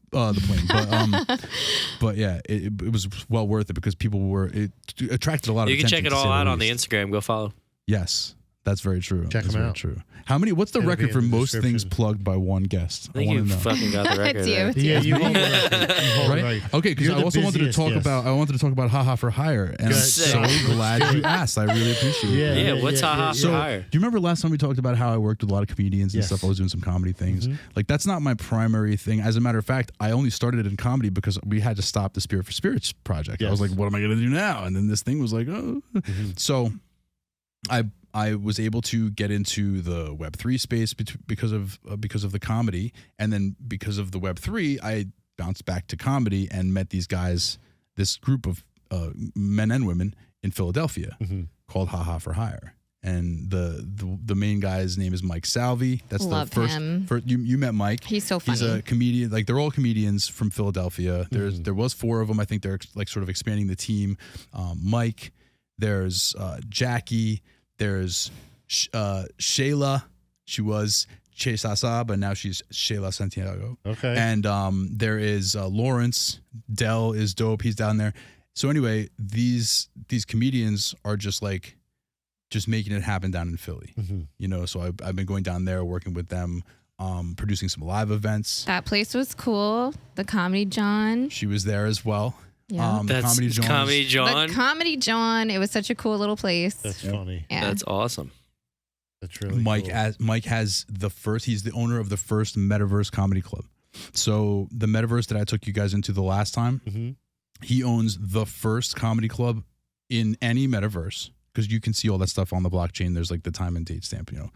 But yeah, it was well worth it because it attracted a lot of You can attention. check it to all say out on the least. Instagram. Go follow. Yes, that's very true. Check that's them very out. True. What's the It'll record be for in the most things description. plugged by one guest? I think wanna you know. fucking got the record. It's you. there. It's Yeah, you. you hold the record. You hold Right? the record. Okay, because You're I the also wanted to busiest talk guest. about Haha for Hire, and I'm Good. so glad you asked. I really appreciate it. Yeah, what's haha for So, hire? do you remember last time we talked about how I worked with a lot of comedians and Yes. stuff? I was doing some comedy things. Like that's not my primary thing. As a matter of fact, I only started it in comedy because we had to stop the Spirit for Spirits project. I was Yes. like, what am I going to do now? And then this thing was like, oh. So I was able to get into the Web3 space because of the comedy, and then because of the Web3, I bounced back to comedy and met these guys, this group of men and women in Philadelphia called Haha for Hire. And the main guy's name is Mike Salvi. That's Love the first. him. You met Mike. He's so funny. He's a comedian. Like they're all comedians from Philadelphia. There was 4 of them. I think they're like sort of expanding the team. Mike. There's Jackie. There's Shayla. She was Che Sasa, but now she's Shayla Santiago. Okay. And there is Lawrence. Dell is dope. He's down there. So anyway, these comedians are just making it happen down in Philly. You know, so I've been going down there, working with them, producing some live events. That place was cool. The Comedy John. She was there as well. Yeah. The That's Comedy John's- Comedy John. The Comedy John. It was such a cool little place. That's funny. Yeah. That's awesome. That's really Mike cool. Mike has he's the owner of the first Metaverse comedy club. So the Metaverse that I took you guys into the last time, he owns the first comedy club in any Metaverse, because you can see all that stuff on the blockchain. There's like the time and date stamp, you know.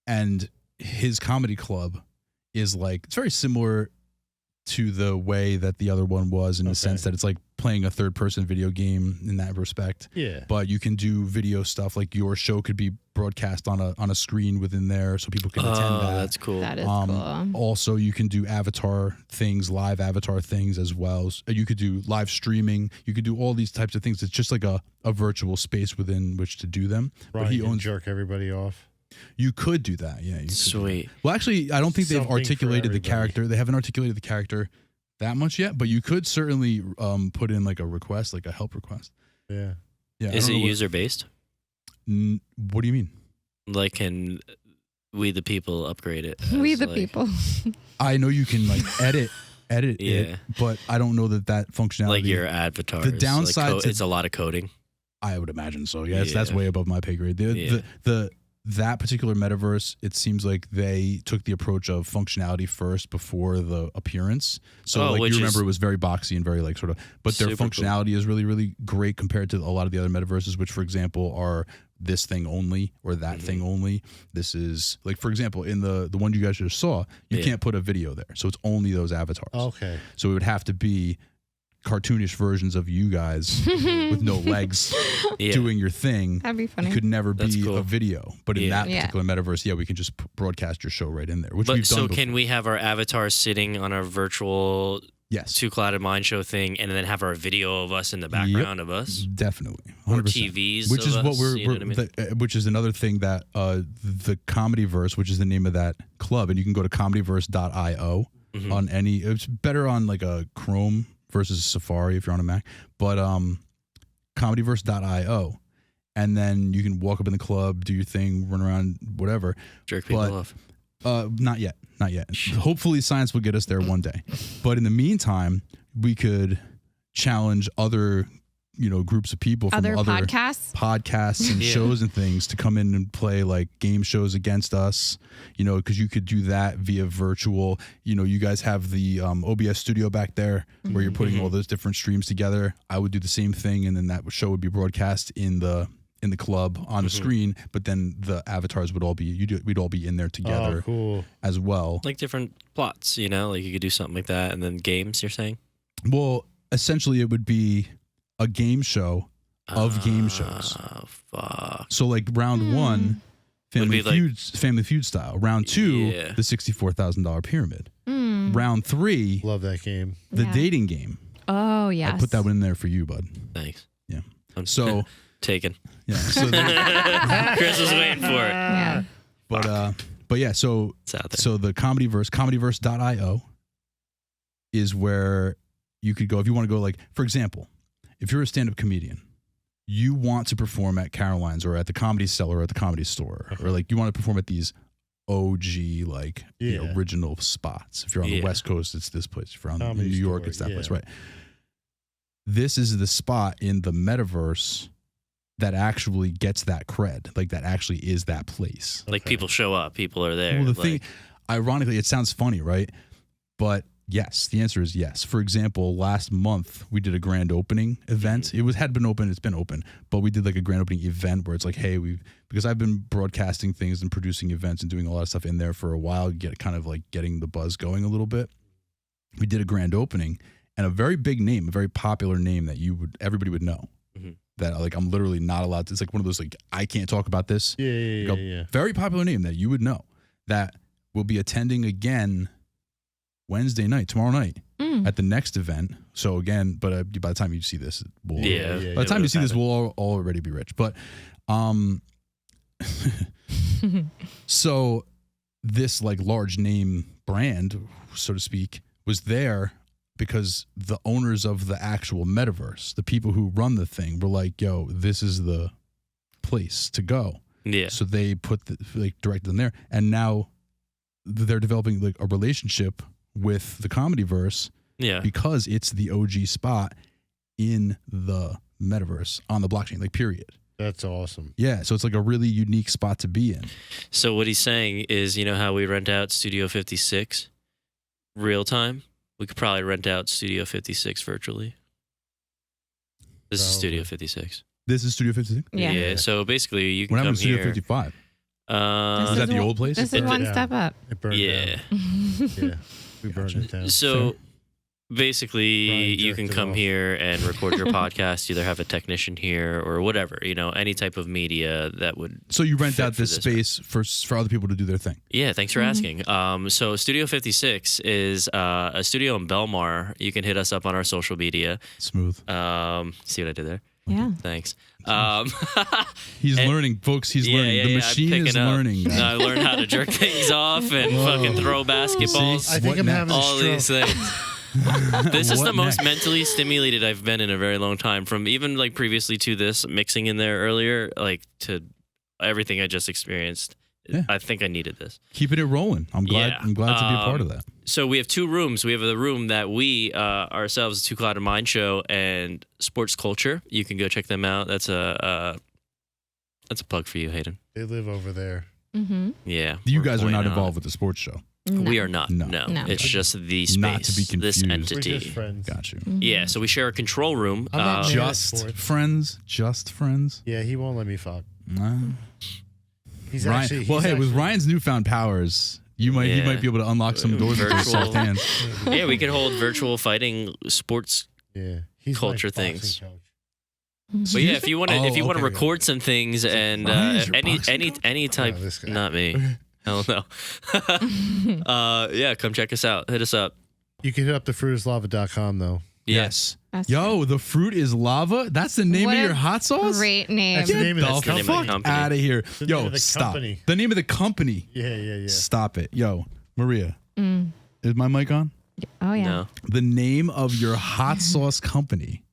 And his comedy club is like, it's very similar to the way that the other one was in the Okay. sense that it's like playing a third-person video game in that respect. Yeah. But you can do video stuff, like your show could be broadcast on a screen within there, so people can attend that. That's cool. That is cool. Also, you can do avatar things, live avatar things as well. You could do live streaming. You could do all these types of things. It's just like a virtual space within which to do them. Ryan But he can owns. jerk everybody off. You could do that. Yeah. You could do Sweet. that. Well, actually, I don't think they've Something for articulated the everybody. character. They haven't articulated the character that much yet. But you could certainly put in like a request, like a help request. Yeah. Yeah. I Is don't it know what- user based? What do you mean? Like, can we the people upgrade it? We as, the like- people. I know you can like edit Yeah. it, but I don't know that functionality. Like your avatar. The downside to- it's a lot of coding. I would imagine so. Yeah, that's Yeah. way above my pay grade. That particular metaverse, it seems like they took the approach of functionality first before the appearance. So like which you remember is it was very boxy and very like sort of, but their super cool. functionality is really, really great compared to a lot of the other metaverses, which for example are this thing only or that Mm-hmm. thing only. This is like, for example, in the one you guys just saw, you Yeah. can't put a video there. So it's only those avatars. Okay. So it would have to be cartoonish versions of you guys with no legs Yeah. doing your thing. That'd be funny. It could never That's be cool. a video, but in Yeah. that Yeah. particular metaverse, yeah, we can just broadcast your show right in there, which But we've done so before. can we have our avatars sitting on a virtual Yes, Two Clouded Mind Show thing, and then have our video of us in the background of us, definitely, or 100%. TVs, Which of is what us, we're, you know what I mean? which is another thing that the Comedyverse, which is the name of that club, and you can go to comedyverse.io Mm-hmm. on any. It's better on like a Chrome versus Safari if you're on a Mac, but comedyverse.io, and then you can walk up in the club, do your thing, run around, whatever. Jerk people but- off. Not yet. Hopefully, science will get us there one day. But in the meantime, we could challenge other, groups of people from Other podcasts? and Yeah. shows and things to come in and play like game shows against us. Because you could do that via virtual. You guys have the OBS studio back there where you're putting all those different streams together. I would do the same thing, and then that show would be broadcast in the club on a screen, but then the avatars would all be we'd all be in there together Oh, cool. as well. Like different plots, like you could do something like that, and then games. You're saying? Well, essentially, it would be a game show of game shows. Oh fuck! So, like round one, Family Would be like- Family Feud style. Round two, Yeah. the $64,000 pyramid. Mm. Round three, Love that game. the Yeah. dating game. Oh, yes. I put that one in there for you, bud. Thanks. Yeah. I'm So, taken. yeah. So, Chris was waiting for it. Yeah. but yeah. So, It's out there. so the comedyverse.io is where you could go if you want to go. Like, for example, if you're a stand-up comedian, you want to perform at Caroline's or at the Comedy Cellar or at the Comedy Store, or like you want to perform at these OG like Yeah. original spots. If you're on the Yeah. West Coast, it's this place. If you're on Comedy New York, Store, it's that yeah. place, right? This is the spot in the metaverse that actually gets that cred. Like that actually is that place. Like people show up, people are there. Well, the thing, like, ironically, it sounds funny, right? But yes, the answer is yes. For example, last month we did a grand opening event. It had been open, it's been open, but we did like a grand opening event where it's like, hey, because I've been broadcasting things and producing events and doing a lot of stuff in there for a while, getting the buzz going a little bit. We did a grand opening, and a very big name, a very popular name that everybody would know. Mhm. That like I'm literally not allowed to. It's like one of those like I can't talk about this. Yeah. Like a very popular name that you would know that will be attending again Wednesday night, tomorrow night Mm. at the next event. So again, but by the time you see this, we'll, yeah. yeah. by the time you see this, happened. we'll already be rich. But so this like large name brand, so to speak, was there because the owners of the actual metaverse, the people who run the thing, were like, "Yo, this is the place to go." Yeah. So they directed them there, and now they're developing like a relationship with the Comedyverse Yeah. because it's the OG spot in the metaverse on the blockchain, like period. That's awesome. Yeah, so it's like a really unique spot to be in. So what he's saying is, how we rent out Studio 56 real time? We could probably rent out Studio 56 virtually. This is Probably. Studio 56. This is Studio 56. Yeah. So basically, you can When I'm come in Studio here. 55, This is that the one- old place? This It is burned one down. step up. It burned Yeah. down. Yeah. We burned it down. So basically, Ryan you jerked can it come off. here and record your podcast. Either have a technician here or whatever, any type of media that would. So you rent fit out for this this, space for other people to do their thing. Yeah, thanks for asking. So Studio 56 is a studio in Belmar. You can hit us up on our social media. Smooth. See what I did there? Yeah. Thanks. He's learning, folks. He's learning. The I'm machine picking is up. learning. I learned how to jerk things off and fucking throw basketballs. I think What I'm next? having a All stroke. these things. This is What the most next? mentally stimulated I've been in a very long time. From even like previously to this, mixing in there earlier, like to everything I just experienced. Yeah. I think I needed this. Keeping it rolling. I'm glad. Yeah. I'm glad to be a part of that. So we have two rooms. We have the room that we ourselves, Two Clouded Mind Show and Sports Culture. You can go check them out. That's a plug for you, Hayden. They live over there. Mm-hmm. Yeah. You we're guys are pointing not out. involved with the sports show. We are not. No. No. No. It's just the space. Not to be This confused. We're entity. just friends. Got you. Yeah. So we share a control room. I'm not mad. Just sports. friends. Just friends. Yeah, he won't let me fuck. Nah. He's Ryan. actually. Well, he's hey, with actually- Ryan's newfound powers, he might be able to unlock some doors with his Virtual. soft hands. Yeah, we could hold virtual fighting sports. Yeah, he's culture my boxing things. coach. But yeah, if you want to, Oh, if you want to okay. record some things and Ryan is your boxing any type, this guy. not me. Hell no. Yeah, come check us out. Hit us up. You can hit up thefruitislava.com though. Yes. That's Yo, the fruit is lava. That's the name What of a your hot sauce. Great name. That's the name of Get the the name of the fuck company. out of here. the name Yo, of the stop. company. The name of the company. Yeah. Stop it. Yo, Maria, is my mic on? Oh yeah. No. The name of your hot sauce company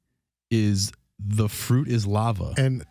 is The Fruit is Lava. And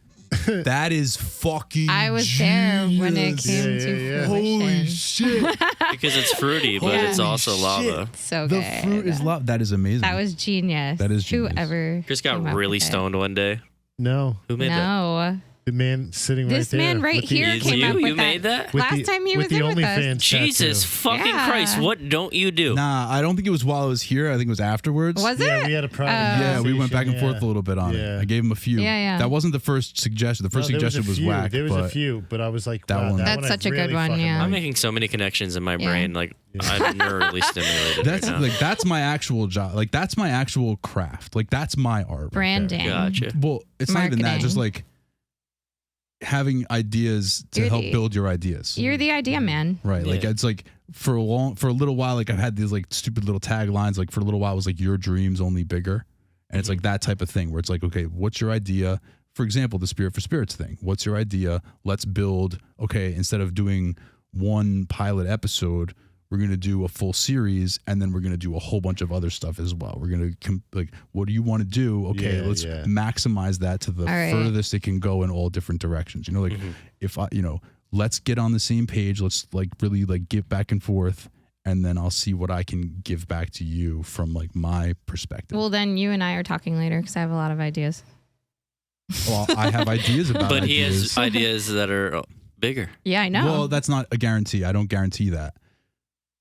That is fucking I was there when it genius. came Yeah, to yeah, yeah. fruition. Holy shit. Because it's fruity, but Yeah. it's also Holy lava. So The good. fruit is lava. That is amazing. That was genius. That is genius. Whoever. Chris got came up really with it. stoned one day. no, Who made that? No. the man sitting This right there. man right with the- here It's came you? up with You made that? with Last the- time he with was the in with us. OnlyFans Jesus tattoo. fucking Yeah. Christ! What don't you do? Nah, I don't think it was while I was here. I think it was afterwards. Was Yeah, it? we had a private. Yeah, we went back and conversation, forth a little bit on Yeah. it. I gave him a few. Yeah, yeah. That wasn't the first suggestion. The first No, there suggestion a was few. whack. There was but a few, but I was like, that wow, one- that That's one I such a good really one, fucking yeah. I'm liked. making so many connections in my Yeah. brain. Like I'm neurally stimulated. That's right now. like that's my actual job. Like that's my actual craft. Like that's my art. right there. Branding. Gotcha. Well, it's not even that. Marketing. Just like having ideas to You're help the- build your ideas. You're the idea man. Right. Like Yeah. it's like for a little while, like I've had these like stupid little taglines. Like for a little while it was like your dreams only bigger. And it's like that type of thing where it's like, okay, what's your idea? For example, the Spirit for Spirits thing. What's your idea? Let's build, okay, instead of doing one pilot episode, we're going to do a full series, and then we're going to do a whole bunch of other stuff as well. We're going to like, what do you want to do? Okay, Yeah, let's yeah. maximize that to the All right. furthest it can go in all different directions. You know, like if I, let's get on the same page. Let's like really like get back and forth, and then I'll see what I can give back to you from like my perspective. Well, then you and I are talking later because I have a lot of ideas. Well, I have ideas about But he ideas. has ideas that are bigger. Yeah, I know. Well, that's not a guarantee. I don't guarantee that.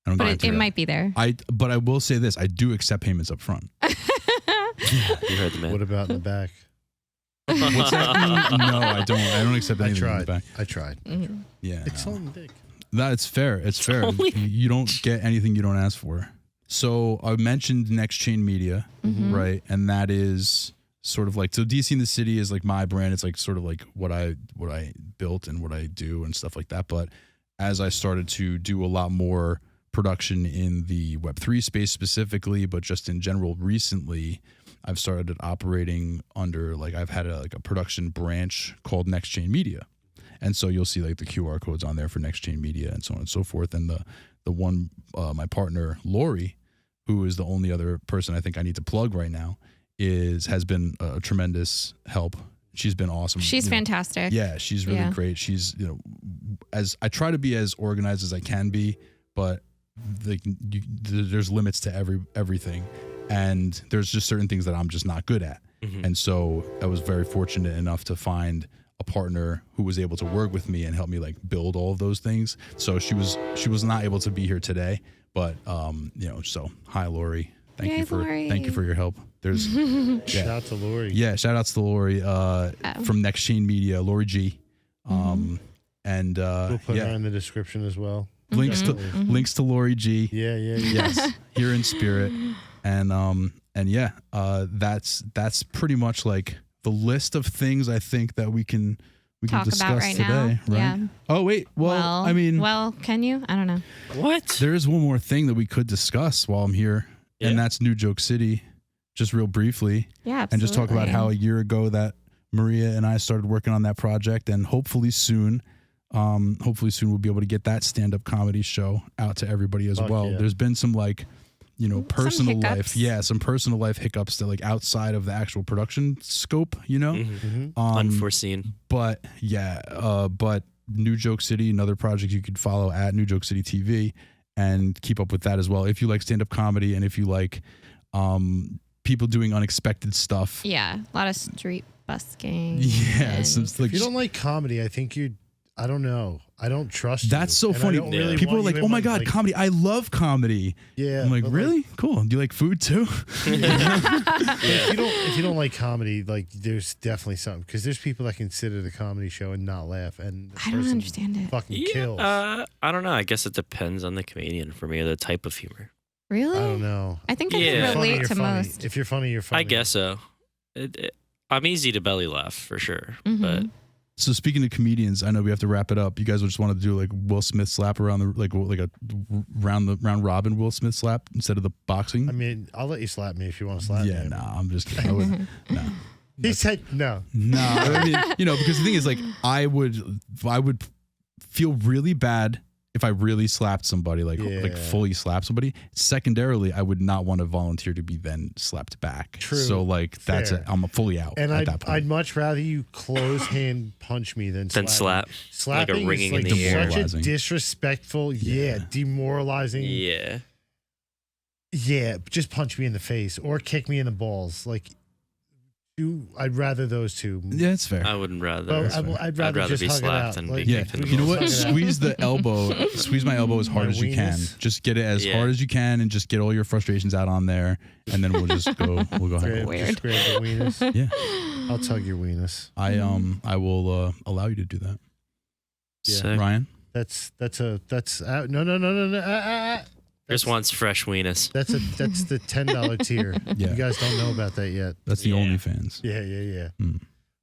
I don't but guarantee it that. might be there. But I will say this: I do accept payments up front. You heard the man. What about in the back? What's that mean? No, I don't. I don't accept I anything in the tried. back. I tried. Mhm. Yeah, It's no. on the dick. That's fair. It's fair. only- You don't get anything you don't ask for. So I mentioned Next Chain Media, Mm-hmm. right? And that is sort of like, so DC in the City is like my brand. It's like sort of like what I built and what I do and stuff like that. But as I started to do a lot more production in the Web3 space specifically, but just in general recently, I've started operating under like I've had a production branch called Next Chain Media. And so you'll see like the QR codes on there for Next Chain Media and so on and so forth. And the one, my partner, Lori, who is the only other person I think I need to plug right now, has been a tremendous help. She's been awesome. She's You know, fantastic. yeah, she's really Yeah. great. She's, as I try to be as organized as I can be, but there's limits to everything. And there's just certain things that I'm just not good at. And so I was very fortunate enough to find a partner who was able to work with me and help me like build all of those things. So she was not able to be here today, but so hi Lori. Thank Yay, you Lori. for your help. There's Shout out to Lori. yeah, shout outs to Lori from Next Chain Media, Lori G. And We'll put her yeah, in the description as well. links to Lori G. Yeah. Yes, here in spirit. And yeah, that's pretty much like the list of things I think that we can Talk discuss about right today, now. right? Yeah. Oh wait, well, I mean, can you? I don't know. What? there is one more thing that we could discuss while I'm here, Yeah. and that's New Joke City, just real briefly, Yeah, absolutely. and just talk about how a year ago that Maria and I started working on that project, and hopefully soon we'll be able to get that stand-up comedy show out to everybody as Fuck well. yeah. There's been some like, personal hiccups. life, some personal life hiccups that like outside of the actual production scope, Unforeseen. But but New Joke City, another project you could follow at New Joke City TV and keep up with that as well. If you like stand-up comedy and if you like people doing unexpected stuff. Yeah, a lot of street busking. Yeah. and- Like, If you don't like comedy, I think I don't know. I don't trust you. that's so And I funny. don't really People are want like, you "Oh in my God, comedy. I love comedy." Yeah. I'm like, but, really? Cool. Do you like food too? If you don't like comedy, like there's definitely something because there's people that consider the comedy show and not laugh, and the I don't person understand it. Fucking kills. I don't know. I guess it depends on the comedian for me, or the type of humor. Really? I don't know. I think I Yeah. can If you're funny, relate you're to funny. most. If you're funny, you're funny. I guess so. I'm easy to belly laugh for sure, Mhm. but So speaking of comedians, I know we have to wrap it up. You guys just want to do like Will Smith slap around the like a round robin Will Smith slap instead of the boxing. I mean, I'll let you slap me if you want to slap me. yeah, nah, I'm just kidding. I would, no. He said no. No, I mean, because the thing is, like, I would feel really bad if I really slapped somebody, like Yeah. fully slapped somebody. Secondarily, I would not want to volunteer to be then slapped back. True. So, like, that's Fair. it. I'm fully out And at I'd that point. I'd much rather you close hand punch me than slap. Slapping Like a ringing is in like the air. such a Demoralizing. disrespectful, Yeah. demoralizing. yeah. Yeah, just punch me in the face or kick me in the balls. Like, I'd rather those two. Yeah, it's fair. I wouldn't rather. Well, I'd rather just be hug it slapped out. than Like, be Yeah, kicked in the you know balls. what? Suck it out. Squeeze the elbow. Squeeze my elbow as hard My as you can. weenus? Just get it as Yeah. hard as you can, and just get all your frustrations out on there, and then we'll just go. We'll go. Grab, Weird. just grab the weenus. Yeah, I'll tug your weenus. I will allow you to do that, Sick. Ryan. That's no. Chris wants fresh weenus. That's the $10 tier. Yeah. You guys don't know about that yet. That's the Yeah. OnlyFans. Yeah.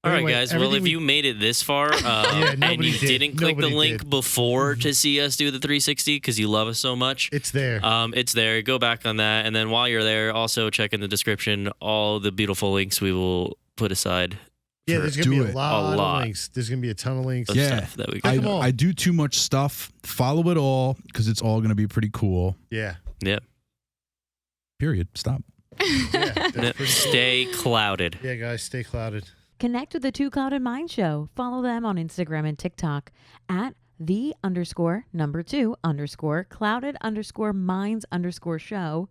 All right, Anyway, guys. Well, everything if you made it this far and nobody you did. didn't click the Nobody link did. before to see us do the 360 because you love us so much, It's there. it's there. Go back on that, and then while you're there, also check in the description all the beautiful links we will put aside. Yeah, for there's gonna be do a it. lot A lot. of links. There's gonna be a ton of links. of Yeah. stuff that we Click got. them all. I do too much stuff. Follow it all because it's all going to be pretty cool. Yeah. Yep. Period. Stop. Yeah. That's Yep. pretty cool. Stay clouded. Yeah, guys, stay clouded. Connect with the Two Clouded Mind Show. Follow them on Instagram and TikTok at @the__clouded_minds_show,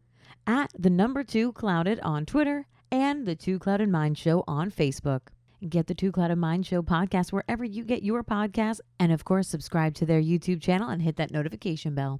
at @2clouded on Twitter, and the Two Clouded Mind Show on Facebook. Get the Two Clouded Mind Show podcast wherever you get your podcasts, and of course, subscribe to their YouTube channel and hit that notification bell.